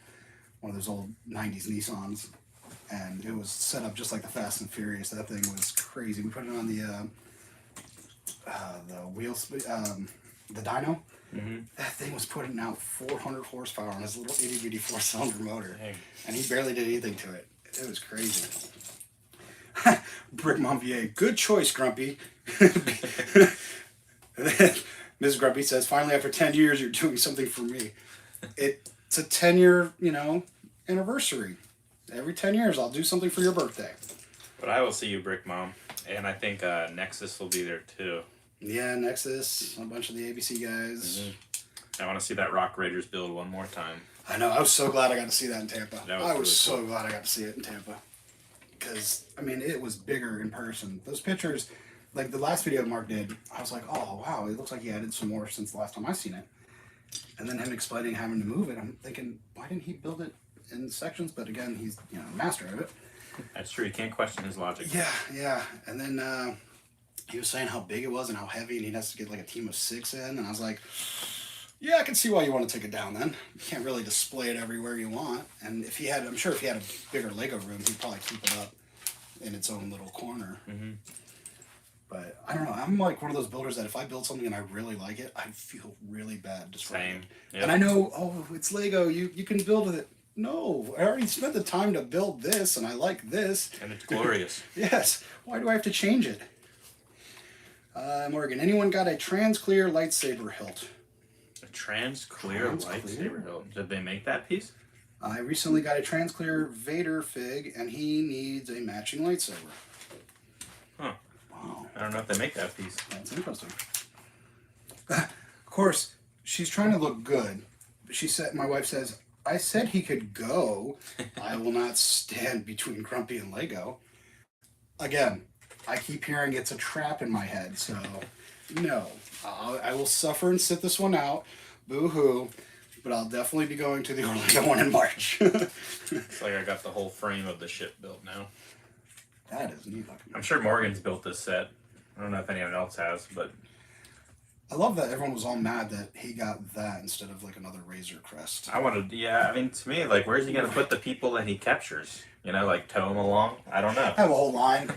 one of those old 90s Nissans, and it was set up just like the Fast and Furious. That thing was crazy. We put it on the wheels, the dyno. Mm-hmm. That thing was putting out 400 horsepower on his little itty bitty 4-cylinder motor. Dang. And he barely did anything to it. It was crazy. Brick Mom VA, good choice, Grumpy. Ms. Grumpy says, finally after 10 years you're doing something for me. It's a 10-year, anniversary. Every 10 years I'll do something for your birthday. But I will see you, Brick Mom. And I think Nexus will be there too. Yeah, Nexus, a bunch of the ABC guys. Mm-hmm. I want to see that Rock Raiders build one more time. I know. I was so glad I got to see that in Tampa. I was so cool. glad I got to see it in Tampa. Because, it was bigger in person. Those pictures, like the last video Mark did, I was like, oh, wow, it looks like he added some more since the last time I seen it. And then him explaining having to move it, I'm thinking, why didn't he build it in sections? But again, he's master of it. That's true. You can't question his logic. Yeah. And then he was saying how big it was and how heavy, and he has to get like a team of 6 in. And I was like, yeah, I can see why you want to take it down then. You can't really display it everywhere you want. And I'm sure if he had a bigger Lego room, he'd probably keep it up in its own little corner. Mm-hmm. But I don't know. I'm like one of those builders that if I build something and I really like it, I feel really bad destroying it. Yep. And I know, it's Lego. You can build with it. No, I already spent the time to build this, and I like this. And it's glorious. Yes. Why do I have to change it? Morgan, anyone got a trans-clear lightsaber hilt? A trans-clear lightsaber hilt? Did they make that piece? I recently got a trans-clear Vader fig, and he needs a matching lightsaber. Huh. Wow. I don't know if they make that piece. That's interesting. Of course, she's trying to look good. My wife says, I said he could go. I will not stand between Grumpy and Lego. Again, I keep hearing it's a trap in my head, so no. I will suffer and sit this one out. Boo-hoo. But I'll definitely be going to the Orlando one in March. It's like I got the whole frame of the ship built now. That is neat. I'm sure Morgan's built this set. I don't know if anyone else has, but... I love that everyone was all mad that he got that instead of like another Razor Crest. To me, like, where's he going to put the people that he captures? Like tow them along? I don't know. Have a whole line.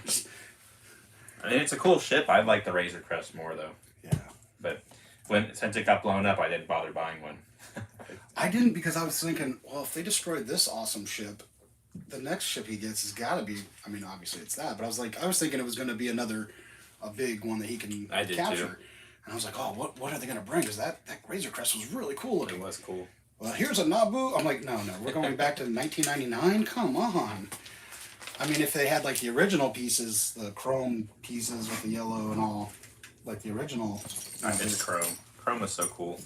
It's a cool ship. I like the Razor Crest more, though. Yeah. But since it got blown up, I didn't bother buying one. I didn't because I was thinking, well, if they destroyed this awesome ship, the next ship he gets has got to be. I mean, obviously it's that, but I was thinking it was going to be a big one that he can I did capture. too. And I was like, oh, what are they going to bring? Because that Razor Crest was really cool looking. It was cool. Well, here's a Naboo. I'm like, no, we're going back to 1999. Come on. I mean, if they had like the original pieces, the chrome pieces with the yellow and all, like the original. I miss chrome. Chrome was so cool.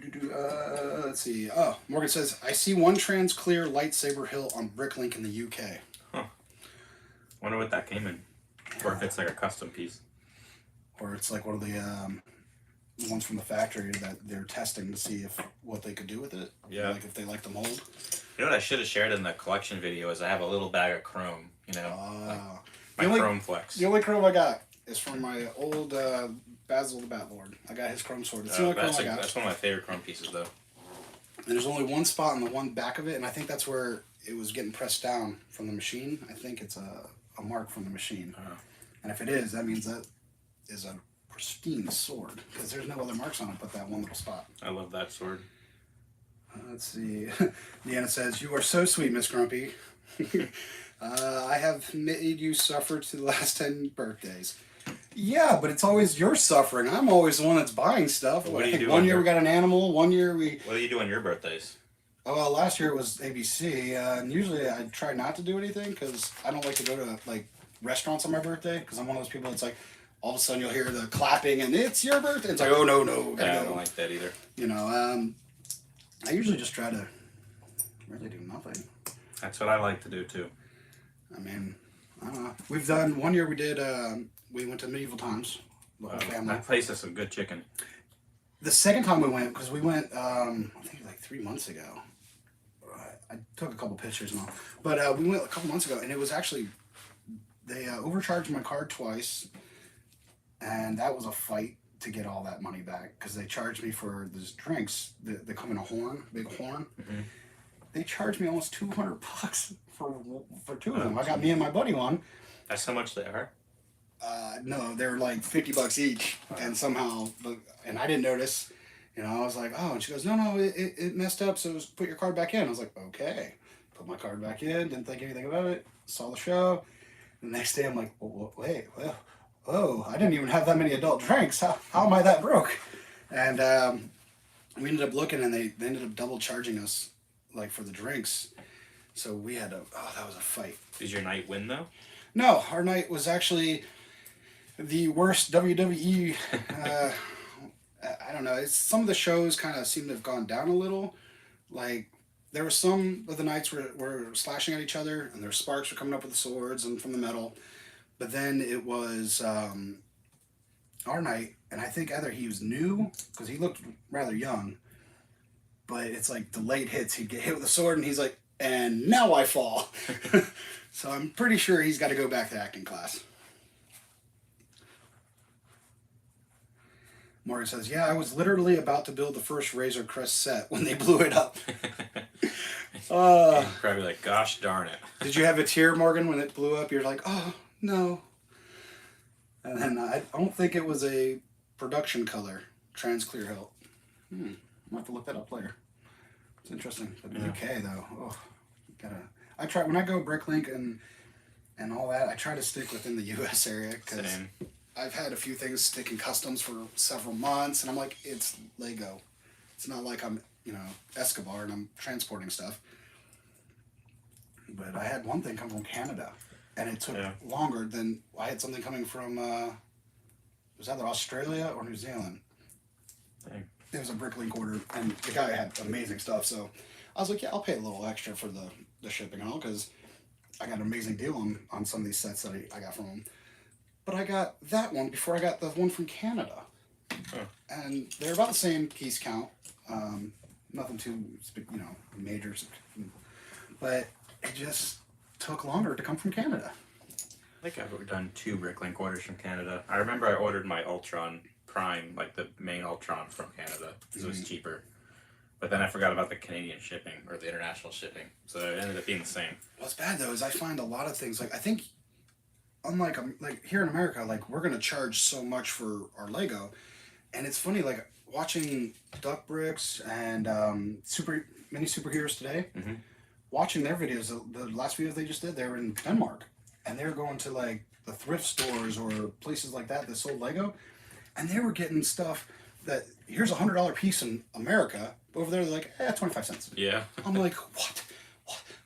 Let's see. Oh, Morgan says, I see one trans clear lightsaber hilt on Bricklink in the UK. Huh. Wonder what that came in. Or if it's like a custom piece. Or it's like one of the ones from the factory that they're testing to see what they could do with it. Yeah. Like if they like the mold. You know what I should have shared in the collection video is I have a little bag of chrome, like my chrome flex. The only chrome I got is from my old Basil the Batlord. I got his chrome sword. It's the only chrome I got. That's one of my favorite chrome pieces, though. And there's only one spot on the one back of it, and I think that's where it was getting pressed down from the machine. I think it's a mark from the machine. And if it is, that means that is a pristine sword, because there's no other marks on it but that one little spot. I love that sword. Let's see. Deanna says, you are so sweet, Miss Grumpy. I have made you suffer to the last 10 birthdays. Yeah, but it's always your suffering. I'm always the one that's buying stuff. What do you do one year we got an animal, one year we... What do you do on your birthdays? Oh, well, last year it was ABC, and usually I try not to do anything, because I don't like to go to, like, restaurants on my birthday, because I'm one of those people that's like, all of a sudden you'll hear the clapping, and it's your birthday. It's like, oh, no, gotta Yeah, I go. don't like that either. You know, I usually just try to really do nothing. That's what I like to do, too. I mean, I don't know. We've done, one year we did, we went to Medieval Times, the whole family. That place has some good chicken. The second time we went, because we went, I think like 3 months ago. I took a couple pictures and all. But we went a couple months ago, and it was actually, they overcharged my card twice, and that was a fight to get all that money back, because they charged me for these drinks that come in a horn, big horn. Mm-hmm. They charged me almost $200 for two of them. I got me and my buddy one. That's how much they are? No, they're like $50 each, and somehow, and I didn't notice. You know, I was like, oh, and she goes, no, it messed up, so put your card back in. I was like, okay. Put my card back in, didn't think anything about it, saw the show. The next day, I'm like, wait, I didn't even have that many adult drinks. How am I that broke? And we ended up looking, and they ended up double charging us, like, for the drinks. So we had that was a fight. Did your night win, though? No, our night was actually the worst WWE. I don't know. Some of the shows kind of seem to have gone down a little. Like, there were some of the nights where we're slashing at each other, and their sparks were coming up with the swords and from the metal. But then it was our night, and I think either he was new, because he looked rather young, but it's like the late hits. He'd get hit with a sword, and he's like, and now I fall. So I'm pretty sure he's got to go back to acting class. Morgan says, yeah, I was literally about to build the first Razor Crest set when they blew it up. Probably like, gosh darn it. Did you have a tear, Morgan, when it blew up? You're like, oh, no. And then I don't think it was a production color, trans clear hilt. I'll have to look that up later. It's interesting. But the UK, though, I try, when I go Bricklink and all that, I try to stick within the U.S. area, because I've had a few things stick in customs for several months, and I'm like, it's Lego. It's not like I'm, Escobar and I'm transporting stuff. But I had one thing come from Canada, and it took longer than I had something coming from, it was either Australia or New Zealand. Dang. It was a Bricklink order, and the guy had amazing stuff, so I was like, yeah, I'll pay a little extra for the shipping and all, because I got an amazing deal on some of these sets that I got from him. But I got that one before I got the one from Canada. Huh. And they're about the same piece count. Nothing too, major. But it just took longer to come from Canada. I think I've done 2 Bricklink orders from Canada. I remember I ordered my Ultron Prime, like the main Ultron, from Canada, because it was cheaper. But then I forgot about the Canadian shipping, or the international shipping. So it ended up being the same. What's bad, though, is I find a lot of things, like, I think, unlike, like, here in America, like, we're going to charge so much for our Lego. And it's funny, like, watching Duck Bricks and many superheroes today. Mm-hmm. Watching their videos, the last videos they just did, they were in Denmark, and they were going to like the thrift stores or places like that sold Lego, and they were getting stuff that here's $100 piece in America. Over there, they're like, 25 cents. Yeah. I'm like, what?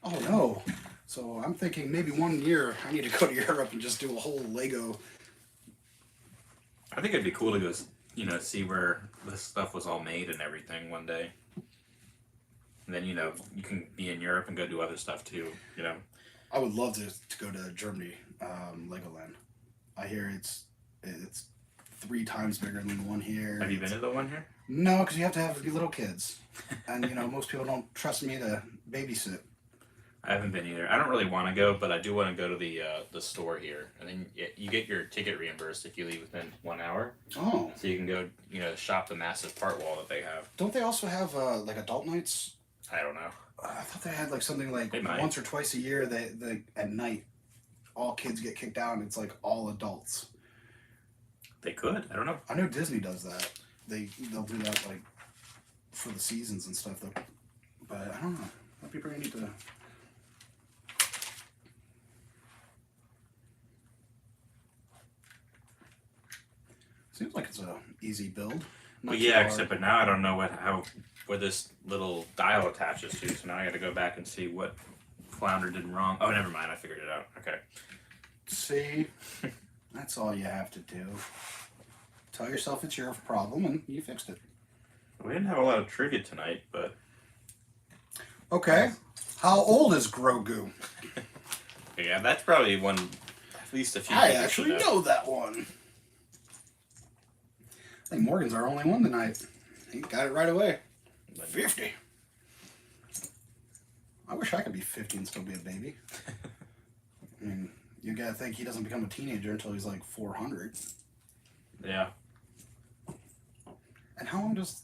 Oh no. So I'm thinking maybe one year I need to go to Europe and just do a whole Lego. I think it'd be cool to go, see where this stuff was all made and everything one day. And then, you can be in Europe and go do other stuff too, I would love to go to Germany, Legoland. I hear it's 3 times bigger than the one here. Have you been to the one here? No, because you have to have little kids. And, most people don't trust me to babysit. I haven't been either. I don't really want to go, but I do want to go to the store here. And then you get your ticket reimbursed if you leave within 1 hour. Oh. So you can go, shop the massive part wall that they have. Don't they also have, like, adult nights? I don't know. I thought they had, like, something like They might. once or twice a year that at night all kids get kicked out and it's, like, all adults. They could. I don't know. I know Disney does that. They'll do that, like, for the seasons and stuff, though. But I don't know. That'd be pretty neat to... Seems like it's a easy build. Well, yeah, but now I don't know where this little dial attaches to. So now I got to go back and see what Flounder did wrong. Oh, never mind. I figured it out. Okay. See, that's all you have to do. Tell yourself it's your problem, and you fixed it. We didn't have a lot of trivia tonight, but okay. How old is Grogu? yeah, that's probably one. At least a few. I people actually should know that one. I think Morgan's our only one tonight. He got it right away. 50. I wish I could be 50 and still be a baby. I mean, you gotta think he doesn't become a teenager until he's like 400. Yeah. And how long does...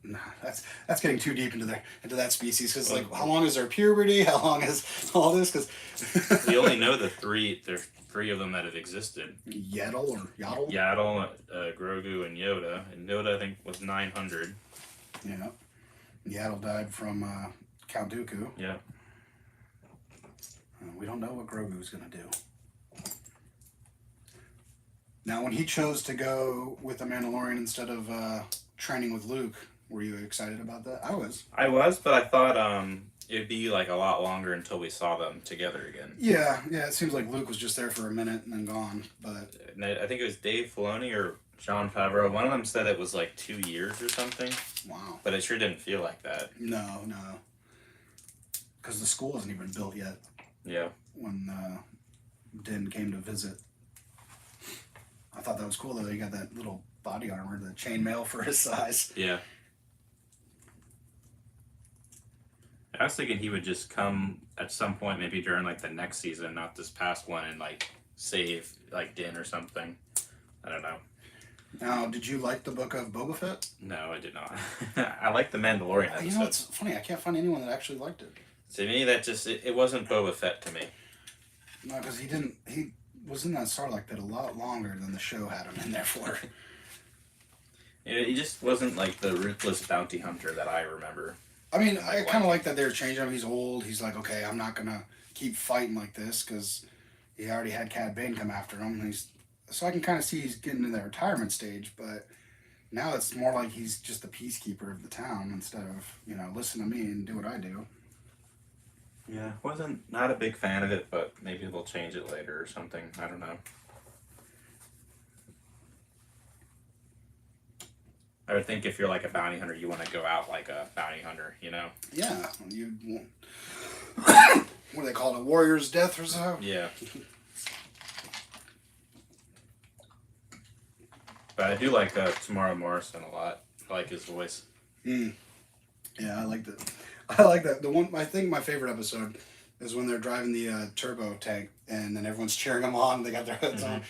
Nah, that's getting too deep into that species, because like, how long is their puberty? How long is all this? Because we only know the three of them that have existed. Yaddle or Yaddle? Yaddle, Grogu, and Yoda. And Yoda, I think, was 900. Yeah. Yaddle died from Count Dooku. Yeah. We don't know what Grogu's going to do. Now, when he chose to go with the Mandalorian instead of training with Luke, were you excited about that? I was, but I thought it'd be like a lot longer until we saw them together again. Yeah, it seems like Luke was just there for a minute and then gone. But I think it was Dave Filoni or Jon Favreau. One of them said it was like 2 years or something. Wow. But it sure didn't feel like that. No. Because the school hasn't even built yet. Yeah. When Din came to visit. I thought that was cool, though. He got that little body armor, the chainmail for his size. Yeah. I was thinking he would just come at some point, maybe during like the next season, not this past one, and like save like Din or something. I don't know. Now, did you like the book of Boba Fett? No, I did not. I like the Mandalorian episode. You know, it's funny. I can't find anyone that actually liked it. To me, that just it wasn't Boba Fett to me. No, because he was in that Sarlacc pit a lot longer than the show had him in there for. He just wasn't like the ruthless bounty hunter that I remember. I mean, I kind of like that they're changing him. He's old. He's like, okay, I'm not going to keep fighting like this because he already had Cad Bane come after him. So I can kind of see he's getting to the retirement stage, but now it's more like he's just the peacekeeper of the town instead of, listen to me and do what I do. Yeah, not a big fan of it, but maybe they'll change it later or something. I don't know. I would think if you're like a bounty hunter, you want to go out like a bounty hunter, Yeah, you want... what do they call it? A warrior's death or so? Yeah. But I do like Tamara Morrison a lot. I like his voice. Yeah, I like that. I like that. I think my favorite episode is when they're driving the turbo tank and then everyone's cheering them on. They got their hoods on.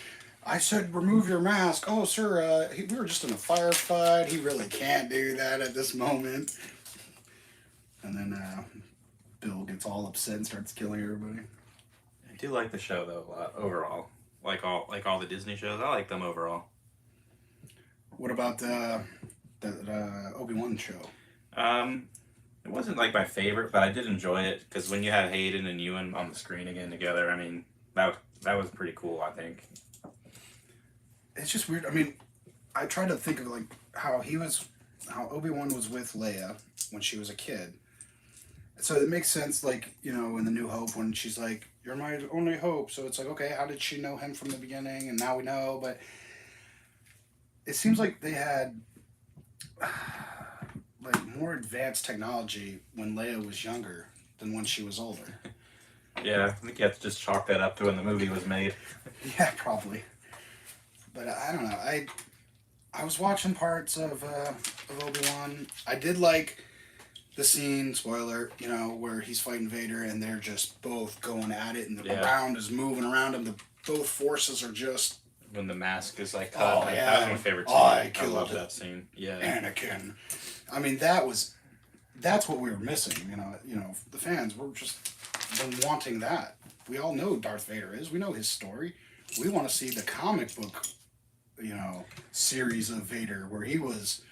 I said, remove your mask. Oh, sir, we were just in a firefight. He really can't do that at this moment. And then Bill gets all upset and starts killing everybody. I do like the show, though, a lot, overall. Like all the Disney shows, I like them overall. What about the that Obi-Wan show? It wasn't like my favorite, but I did enjoy it because when you had Hayden and Ewan on the screen again together, I mean that was pretty cool. I think. It's just weird. I mean, I try to think of like how Obi-Wan was with Leia when she was a kid. So it makes sense, like, you know, in The New Hope when she's like, "You're my only hope." So it's like, okay, how did she know him from the beginning? And now we know, but it seems like they had like more advanced technology when Leia was younger than when she was older. Yeah, I think you have to just chalk that up to when the movie was made. Yeah, probably. But I don't know. I was watching parts of Obi-Wan. I did like the scene, spoiler, you know, where he's fighting Vader and they're just both going at it and the ground is moving around them. Both forces are just... When the mask is like cut. Oh, yeah. That was my favorite scene. I love that scene. Yeah. Anakin. I mean, that's what we were missing, you know, the fans were just been wanting that. We all know Darth Vader is. We know his story. We want to see the comic book, you know, series of Vader where he was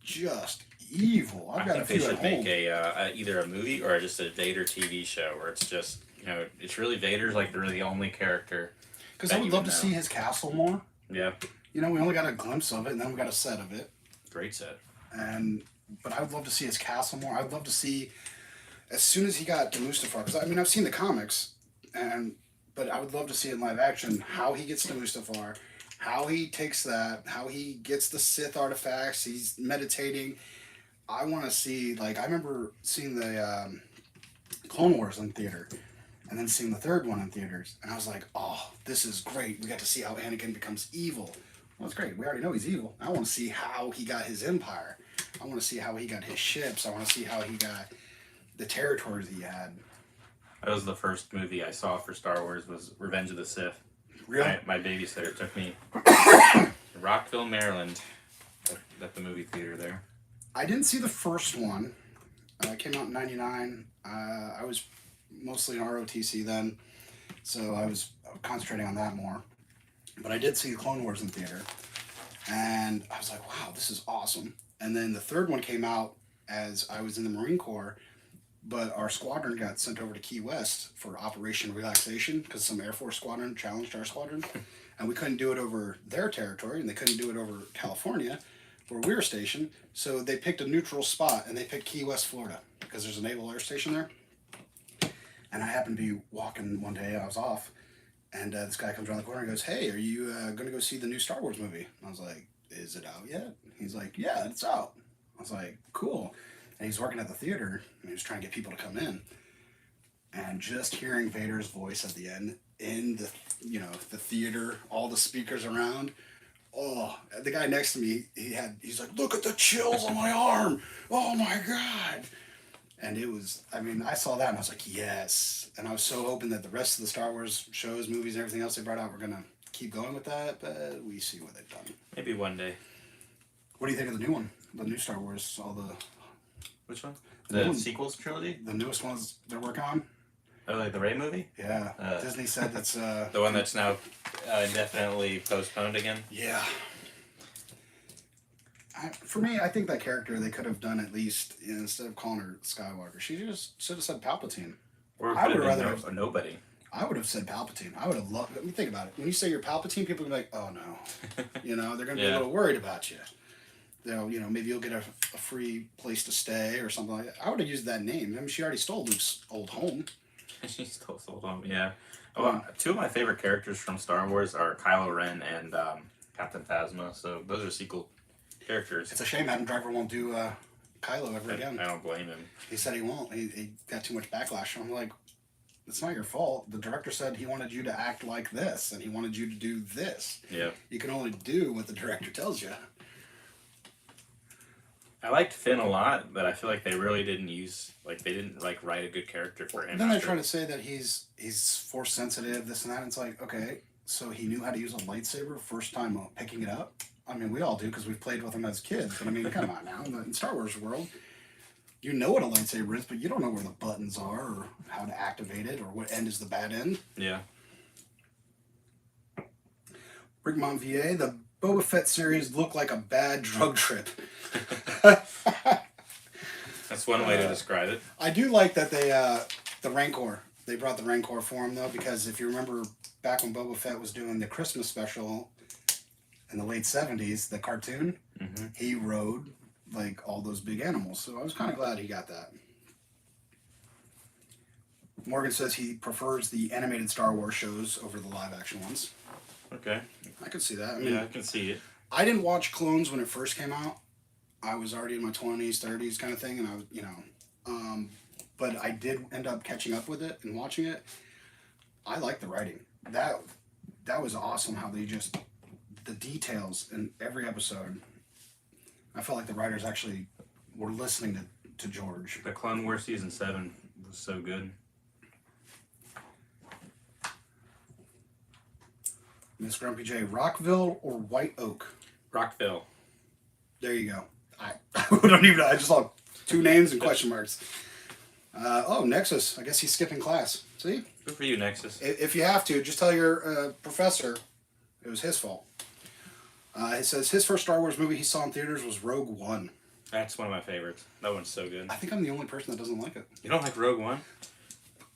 just evil. I think they should make either a movie or just a Vader TV show where it's just, you know, it's really Vader's like really the only character. Because I would love to see his castle more. Yeah. You know, we only got a glimpse of it, and then we got a set of it. Great set. But I would love to see his castle more. I'd love to see, as soon as he got to Mustafar, because I mean, I've seen the comics, but I would love to see in live action how he gets to Mustafar, how he takes that, how he gets the Sith artifacts, he's meditating. I want to see, like, I remember seeing the Clone Wars in theater, and then seeing the third one in theaters, and I was like, oh, this is great. We got to see how Anakin becomes evil. Well, it's great. We already know he's evil. I want to see how he got his empire. I want to see how he got his ships. I want to see how he got the territories he had. That was the first movie I saw for Star Wars was Revenge of the Sith. Really? My babysitter took me to Rockville, Maryland, at the movie theater there. I didn't see the first one. It came out in '99. I was mostly in ROTC then, so I was concentrating on that more. But I did see the Clone Wars in theater, and I was like, wow, this is awesome. And then the third one came out as I was in the Marine Corps, but our squadron got sent over to Key West for Operation Relaxation because some Air Force squadron challenged our squadron, and we couldn't do it over their territory, and they couldn't do it over California, where we were stationed. So they picked a neutral spot, and they picked Key West, Florida, because there's a naval air station there. And I happened to be walking one day, I was off, and this guy comes around the corner and goes, "Hey, are you going to go see the new Star Wars movie?" And I was like, "Is it out yet?" He's like, "Yeah, it's out." I was like, "Cool." And he's working at the theater, and he was trying to get people to come in. And just hearing Vader's voice at the end, in the, you know, the theater, all the speakers around, oh, the guy next to me, he's like, "Look at the chills on my arm. Oh my God." And it was, I mean, I saw that and I was like, yes. And I was so hoping that the rest of the Star Wars shows, movies, and everything else they brought out were going to keep going with that, but we see what they've done. Maybe one day. What do you think of the new one? The new Star Wars, all the... Which one? The sequels trilogy? The newest ones they're working on? Oh, like the Rey movie? Yeah. Disney said that's... the one that's now indefinitely postponed again? Yeah. For me, I think that character, they could have done at least, you know, instead of calling her Skywalker, she just should have said Palpatine. Or I would rather have nobody. I would have said Palpatine. I would have loved... Let me think about it. When you say you're Palpatine, people are like, oh no. You know, they're going to be a little worried about you. They'll, you know, maybe you'll get a free place to stay or something like that. I would have used that name. I mean, she already stole Luke's old home. She stole his old home, yeah. Well, two of my favorite characters from Star Wars are Kylo Ren and Captain Phasma, so those are sequel characters. It's a shame Adam Driver won't do Kylo ever again. I don't blame him. He said he won't. He got too much backlash. I'm like, it's not your fault. The director said he wanted you to act like this, and he wanted you to do this. Yeah. You can only do what the director tells you. I liked Finn a lot, but I feel like they really didn't they didn't write a good character for him. Then they're trying to say that he's force sensitive, this and that. And it's like, okay, so he knew how to use a lightsaber first time picking it up. I mean, we all do because we've played with them as kids. But I mean, come on now, in Star Wars world, you know what a lightsaber is, but you don't know where the buttons are or how to activate it or what end is the bad end. Yeah. Rick Monvier, the Boba Fett series looked like a bad drug trip. That's one way to describe it. I do like that they the Rancor. They brought the Rancor for him though, because if you remember back when Boba Fett was doing the Christmas special in the late '70s, the cartoon, he rode like all those big animals. So I was kind of glad he got that. Morgan says he prefers the animated Star Wars shows over the live action ones. Okay. I could see that. I mean, Yeah, I can see it. I didn't watch Clones when it first came out. I was already in my 20s, 30s kind of thing, and I was, but I did end up catching up with it and watching it. I like the writing. That was awesome how they just, the details in every episode. I felt like the writers actually were listening to George. The Clone Wars Season 7 was so good. Miss Grumpy J, Rockville or White Oak? Rockville. There you go. I don't even know. I just saw 2 names and question marks. Nexus. I guess he's skipping class. See? Good for you, Nexus. If you have to, just tell your professor it was his fault. It says his first Star Wars movie he saw in theaters was Rogue One. That's one of my favorites. That one's so good. I think I'm the only person that doesn't like it. You don't like Rogue One?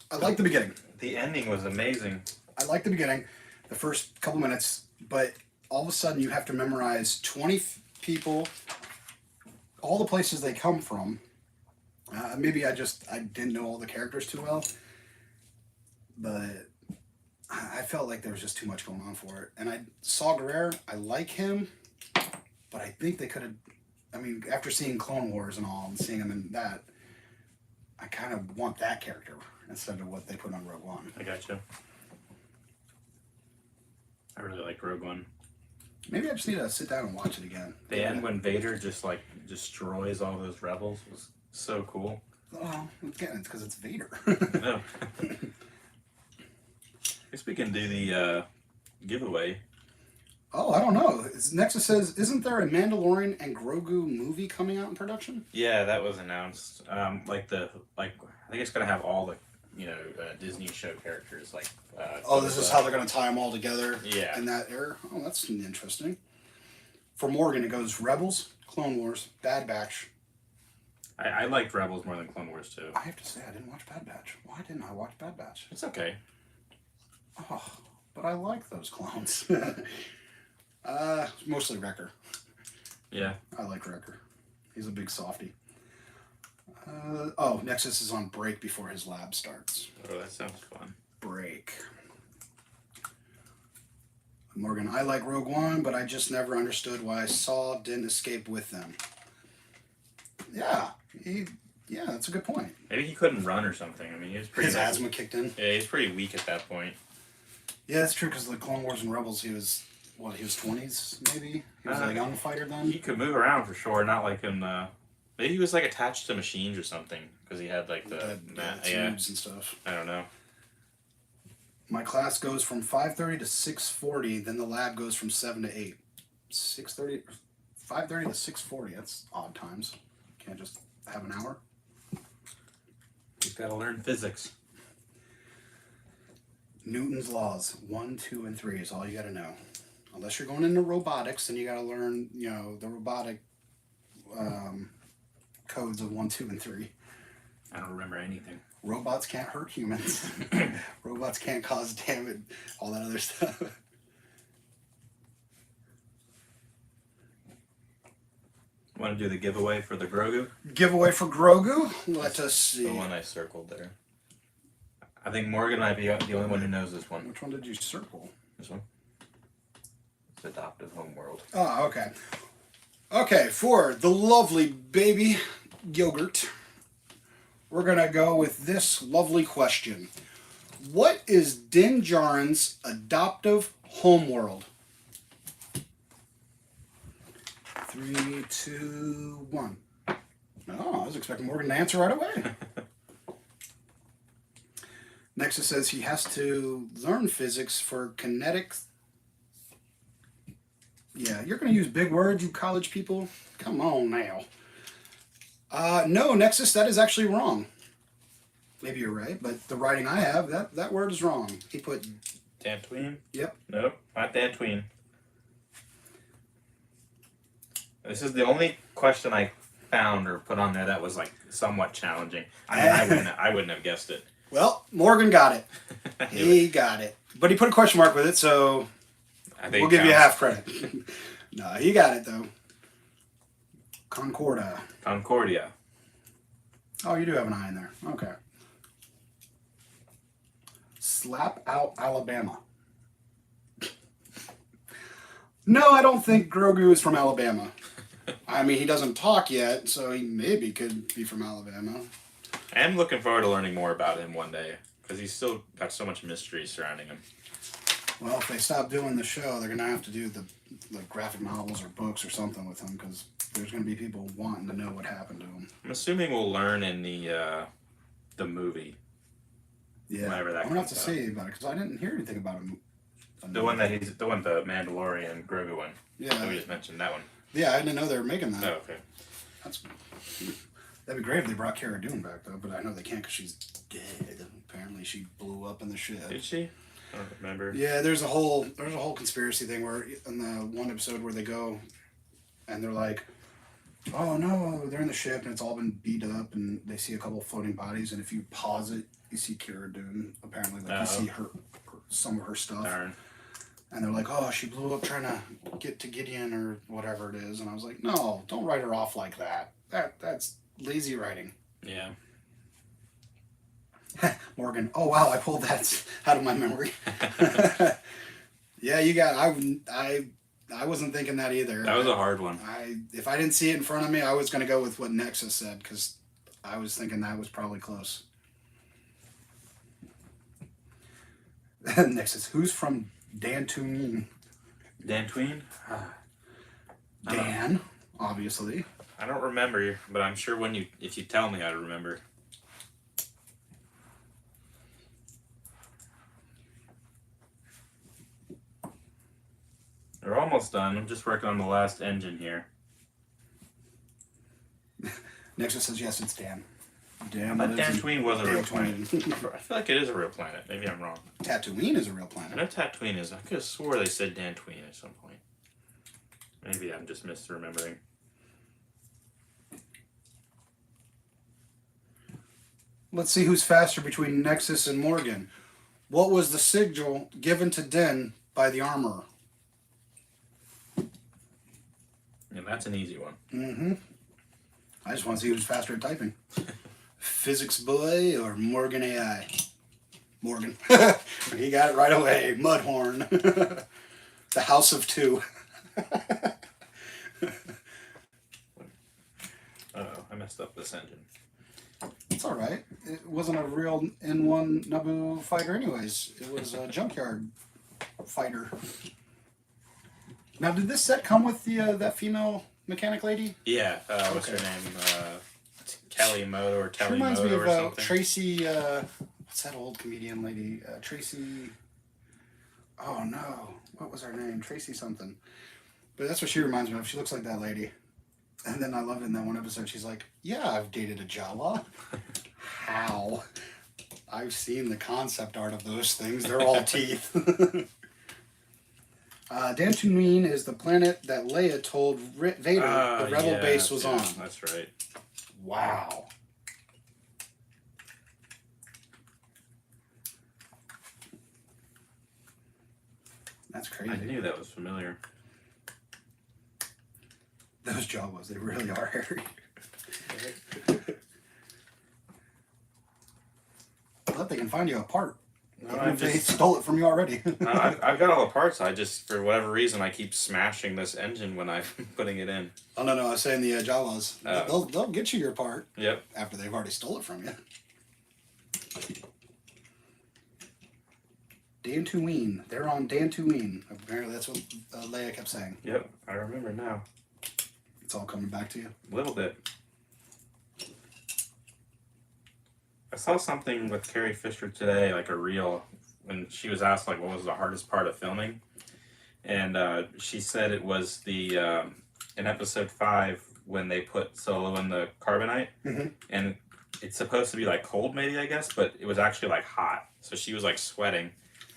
I like the beginning. The ending was amazing. I like the beginning, the first couple minutes, but all of a sudden you have to memorize 20 people, all the places they come from. Maybe I didn't know all the characters too well, but I felt like there was just too much going on for it. And I saw Guerrero, I like him, but I think they could have, after seeing Clone Wars and all, and seeing him in that, I kind of want that character instead of what they put on Rogue One. I gotcha. I really like Rogue One. Maybe I just need to sit down and watch it again. The end when Vader just like destroys all those rebels was so cool. Oh, again, it's because it's Vader. No. Guess we can do the giveaway. Oh, I don't know. Nexus says, isn't there a Mandalorian and Grogu movie coming out in production? Yeah, that was announced. I think it's gonna have all the Disney show characters like. This is how they're going to tie them all together. Yeah. In that era. Oh, that's interesting. For Morgan, it goes Rebels, Clone Wars, Bad Batch. I liked Rebels more than Clone Wars too. I have to say, I didn't watch Bad Batch. Why didn't I watch Bad Batch? It's okay. Oh, but I like those clones. Mostly Wrecker. Yeah. I like Wrecker. He's a big softie. Nexus is on break before his lab starts. Oh, that sounds fun. Break. Morgan, I like Rogue One, but I just never understood why Saw didn't escape with them. Yeah, that's a good point. Maybe he couldn't run or something. He was pretty. His asthma kicked in. Yeah, he's pretty weak at that point. Yeah, that's true, because the Clone Wars and Rebels, he was 20s, maybe? He was a young fighter then? He could move around for sure, not like in maybe he was like attached to machines or something, because he had like the tubes and stuff. I don't know. My class goes from 5:30 to 6:40, then the lab goes from 7 to 8. 5:30 to 6:40, that's odd times. Can't just have an hour. You've got to learn physics. Newton's laws, 1, 2, and 3 is all you got to know. Unless you're going into robotics, then you got to learn, the robotic codes of 1, 2, and 3. I don't remember anything. Robots can't hurt humans. Robots can't cause damage. All that other stuff. Want to do the giveaway for the Grogu? Giveaway for Grogu? Let us see. The one I circled there. I think Morgan might be the only one who knows this one. Which one did you circle? This one. It's Adoptive Homeworld. Oh, okay. Okay, for the lovely baby yogurt, we're going to go with this lovely question. What is Din Djarin's adoptive homeworld? 3, 2, 1. Oh, I was expecting Morgan to answer right away. Nexus says he has to learn physics for kinetics. Yeah, you're going to use big words, you college people? Come on now. No, Nexus, that is actually wrong. Maybe you're right, but the writing I have, that word is wrong. He put... Dantooine? Yep. Nope, not Dantooine. This is the only question I found or put on there that was like somewhat challenging. I mean, I wouldn't have guessed it. Well, Morgan got it. He got it. But he put a question mark with it, so we'll give you half credit. No, he got it, though. Concordia. Oh, you do have an I in there. Okay. Slap out Alabama. No, I don't think Grogu is from Alabama. I mean, he doesn't talk yet, so he maybe could be from Alabama. I am looking forward to learning more about him one day, because he's still got so much mystery surrounding him. Well, if they stop doing the show, they're going to have to do the graphic novels or books or something with him, because there's going to be people wanting to know what happened to him. I'm assuming we'll learn in the movie. Yeah, whenever that I'm going to have comes to out. see about it, because I didn't hear anything about him. The Mandalorian Grogu one. Yeah. That we just mentioned, that one. Yeah, I didn't know they were making that. Oh, okay. That'd be great if they brought Cara Dune back, though, but I know they can't because she's dead. Apparently she blew up in the ship. Did she? I don't remember. Yeah, there's a whole conspiracy thing where in the one episode where they go and they're like, oh no, they're in the ship and it's all been beat up and they see a couple of floating bodies and if you pause it, you see Cara Dune. Apparently, you see some of her stuff. Darn. And they're like, oh, she blew up trying to get to Gideon or whatever it is. And I was like, no, don't write her off like that. That's lazy writing. Yeah. Morgan, oh wow, I pulled that out of my memory. Yeah, you got. I wasn't thinking that either. That was a hard one. If I didn't see it in front of me, I was going to go with what Nexus said because I was thinking that was probably close. Nexus, who's from Dantooine? Dantooine? Dan, obviously. I don't remember, but I'm sure if you tell me, I'd remember. We're almost done. I'm just working on the last engine here. Nexus says yes, it's Dan. Dan. But Dantooine was a real planet. Dantooine. I feel like it is a real planet. Maybe I'm wrong. Tatooine is a real I planet. know Tatooine is. I could have swore they said Dantooine at some point. Maybe I'm just misremembering. Let's see who's faster between Nexus and Morgan. What was the signal given to Din by the armorer? Yeah, that's an easy one. Mm-hmm. I just want to see who's faster at typing. Physics boy or Morgan AI? Morgan. He got it right away. Mudhorn. The House of Two. Uh-oh, I messed up this engine. It's all right. It wasn't a real N-1 Naboo fighter anyways. It was a junkyard fighter. Now, did this set come with the that female mechanic lady? Yeah, what's her name? Kelly Moto or She Telly reminds me Moto of or something. Tracy, what's that old comedian lady? Tracy, oh no, what was her name? Tracy something. But that's what she reminds me of. She looks like that lady. And then I love it in that one episode. She's like, yeah, I've dated a Jawa. How? I've seen the concept art of those things. They're all teeth. Dantooine is the planet that Leia told Vader the Rebel base was on. That's right. Wow. That's crazy. I knew that was familiar. Those Jawas, they really are hairy. But they can find you a part. No, Even if they stole it from you already. I've got all the parts. I just, for whatever reason, I keep smashing this engine when I'm putting it in. Oh, no, I was saying the Jawas. Oh. They'll get you your part. Yep. After they've already stole it from you. Dantooine. They're on Dantooine. Apparently that's what Leia kept saying. Yep, I remember now. It's all coming back to you. A little bit. I saw something with Carrie Fisher today, like a reel, when she was asked, like, what was the hardest part of filming? And she said it was the, in episode 5, when they put Solo in the carbonite, and it's supposed to be, like, cold, maybe, I guess, but it was actually, like, hot. So she was, like, sweating,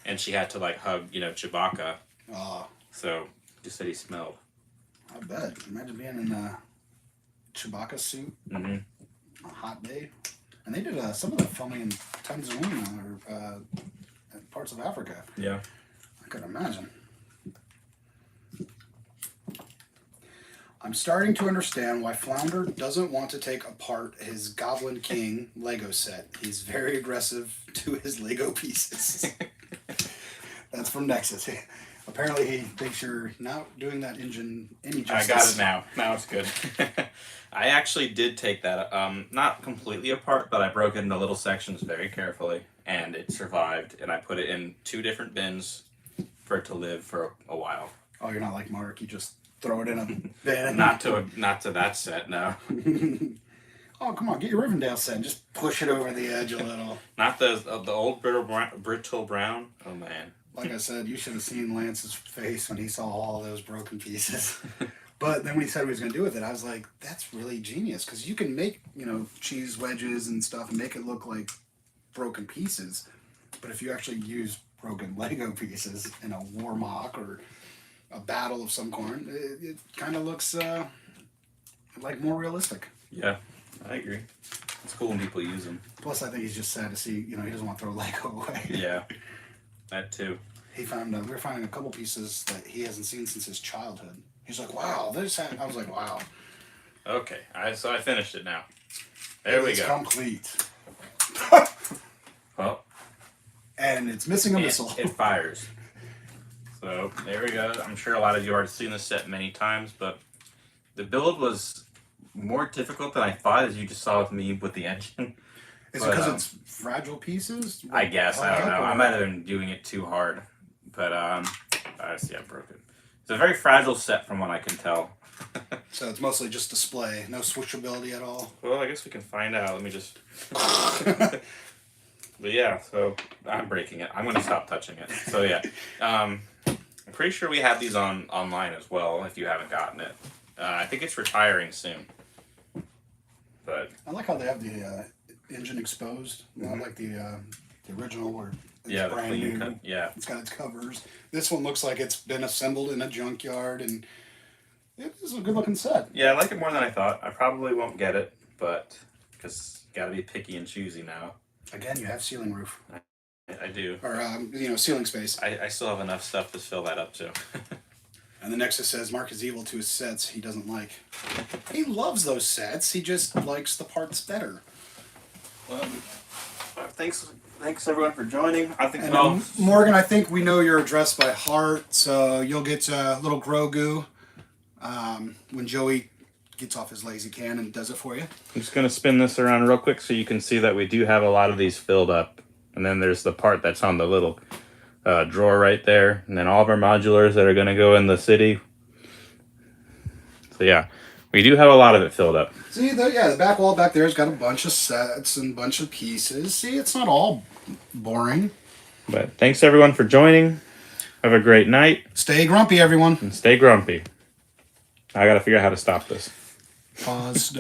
and she had to, like, hug, Chewbacca. Oh. So, just said he smelled. I bet. Imagine being in Chewbacca suit. Mm-hmm. A hot day. And they did some of the filming in Tanzania or parts of Africa. Yeah. I could imagine. I'm starting to understand why Flounder doesn't want to take apart his Goblin King Lego set. He's very aggressive to his Lego pieces. That's from Nexus. Apparently he thinks you're not doing that engine any justice. I got it now. Now it's good. I actually did take that, not completely apart, but I broke it into little sections very carefully, and it survived, and I put it in 2 different bins for it to live for a while. Oh, you're not like Mark. You just throw it in a bin. Not to that set, no. Oh, come on, get your Rivendell set and just push it over the edge a little. Not the old brittle brown. Oh man. Like I said, you should have seen Lance's face when he saw all those broken pieces. But then when he said what he was going to do with it, I was like, that's really genius. Because you can make, cheese wedges and stuff and make it look like broken pieces. But if you actually use broken Lego pieces in a war mock or a battle of some kind, it kind of looks like more realistic. Yeah, I agree. It's cool when people use them. Plus, I think he's just sad to see, he doesn't want to throw Lego away. Yeah, that too. He found, we were finding a couple pieces that he hasn't seen since his childhood. He's like, wow, this happened. I was like, wow. Okay, so I finished it now. There we It's go. complete. Well, and it's missing a missile. It fires. So there we go. I'm sure a lot of you have already seen this set many times, but the build was more difficult than I thought, as you just saw with me with the engine. Is it because it's fragile pieces? I guess. I don't know. I might have been doing it too hard. But, I see I broke it. It's a very fragile set from what I can tell. So it's mostly just display, no switchability at all? Well, I guess we can find out. Let me just... But yeah, so I'm breaking it. I'm going to stop touching it. So yeah. I'm pretty sure we have these online as well, if you haven't gotten it. I think it's retiring soon. But I like how they have the engine exposed, not like the original where it's brand new. Yeah. It's got its covers. This one looks like it's been assembled in a junkyard, and it is a good looking set. Yeah, I like it more than I thought. I probably won't get it, but because you got to be picky and choosy now. Again, you have ceiling roof. I do. Or, ceiling space. I still have enough stuff to fill that up too. And the Nexus says Mark is evil to his sets he doesn't like. He loves those sets. He just likes the parts better. Well, thanks everyone for joining. I think Morgan, I think we know your address by heart, so you'll get a little Grogu when Joey gets off his lazy can and does it for you. I'm just going to spin this around real quick so you can see that we do have a lot of these filled up. And then there's the part that's on the little drawer right there. And then all of our modulars that are going to go in the city. So yeah, we do have a lot of it filled up. See, the back wall back there has got a bunch of sets and a bunch of pieces. See, it's not all boring. But thanks everyone for joining. Have a great night. Stay grumpy, everyone. And stay grumpy. I got to figure out how to stop this. Pause.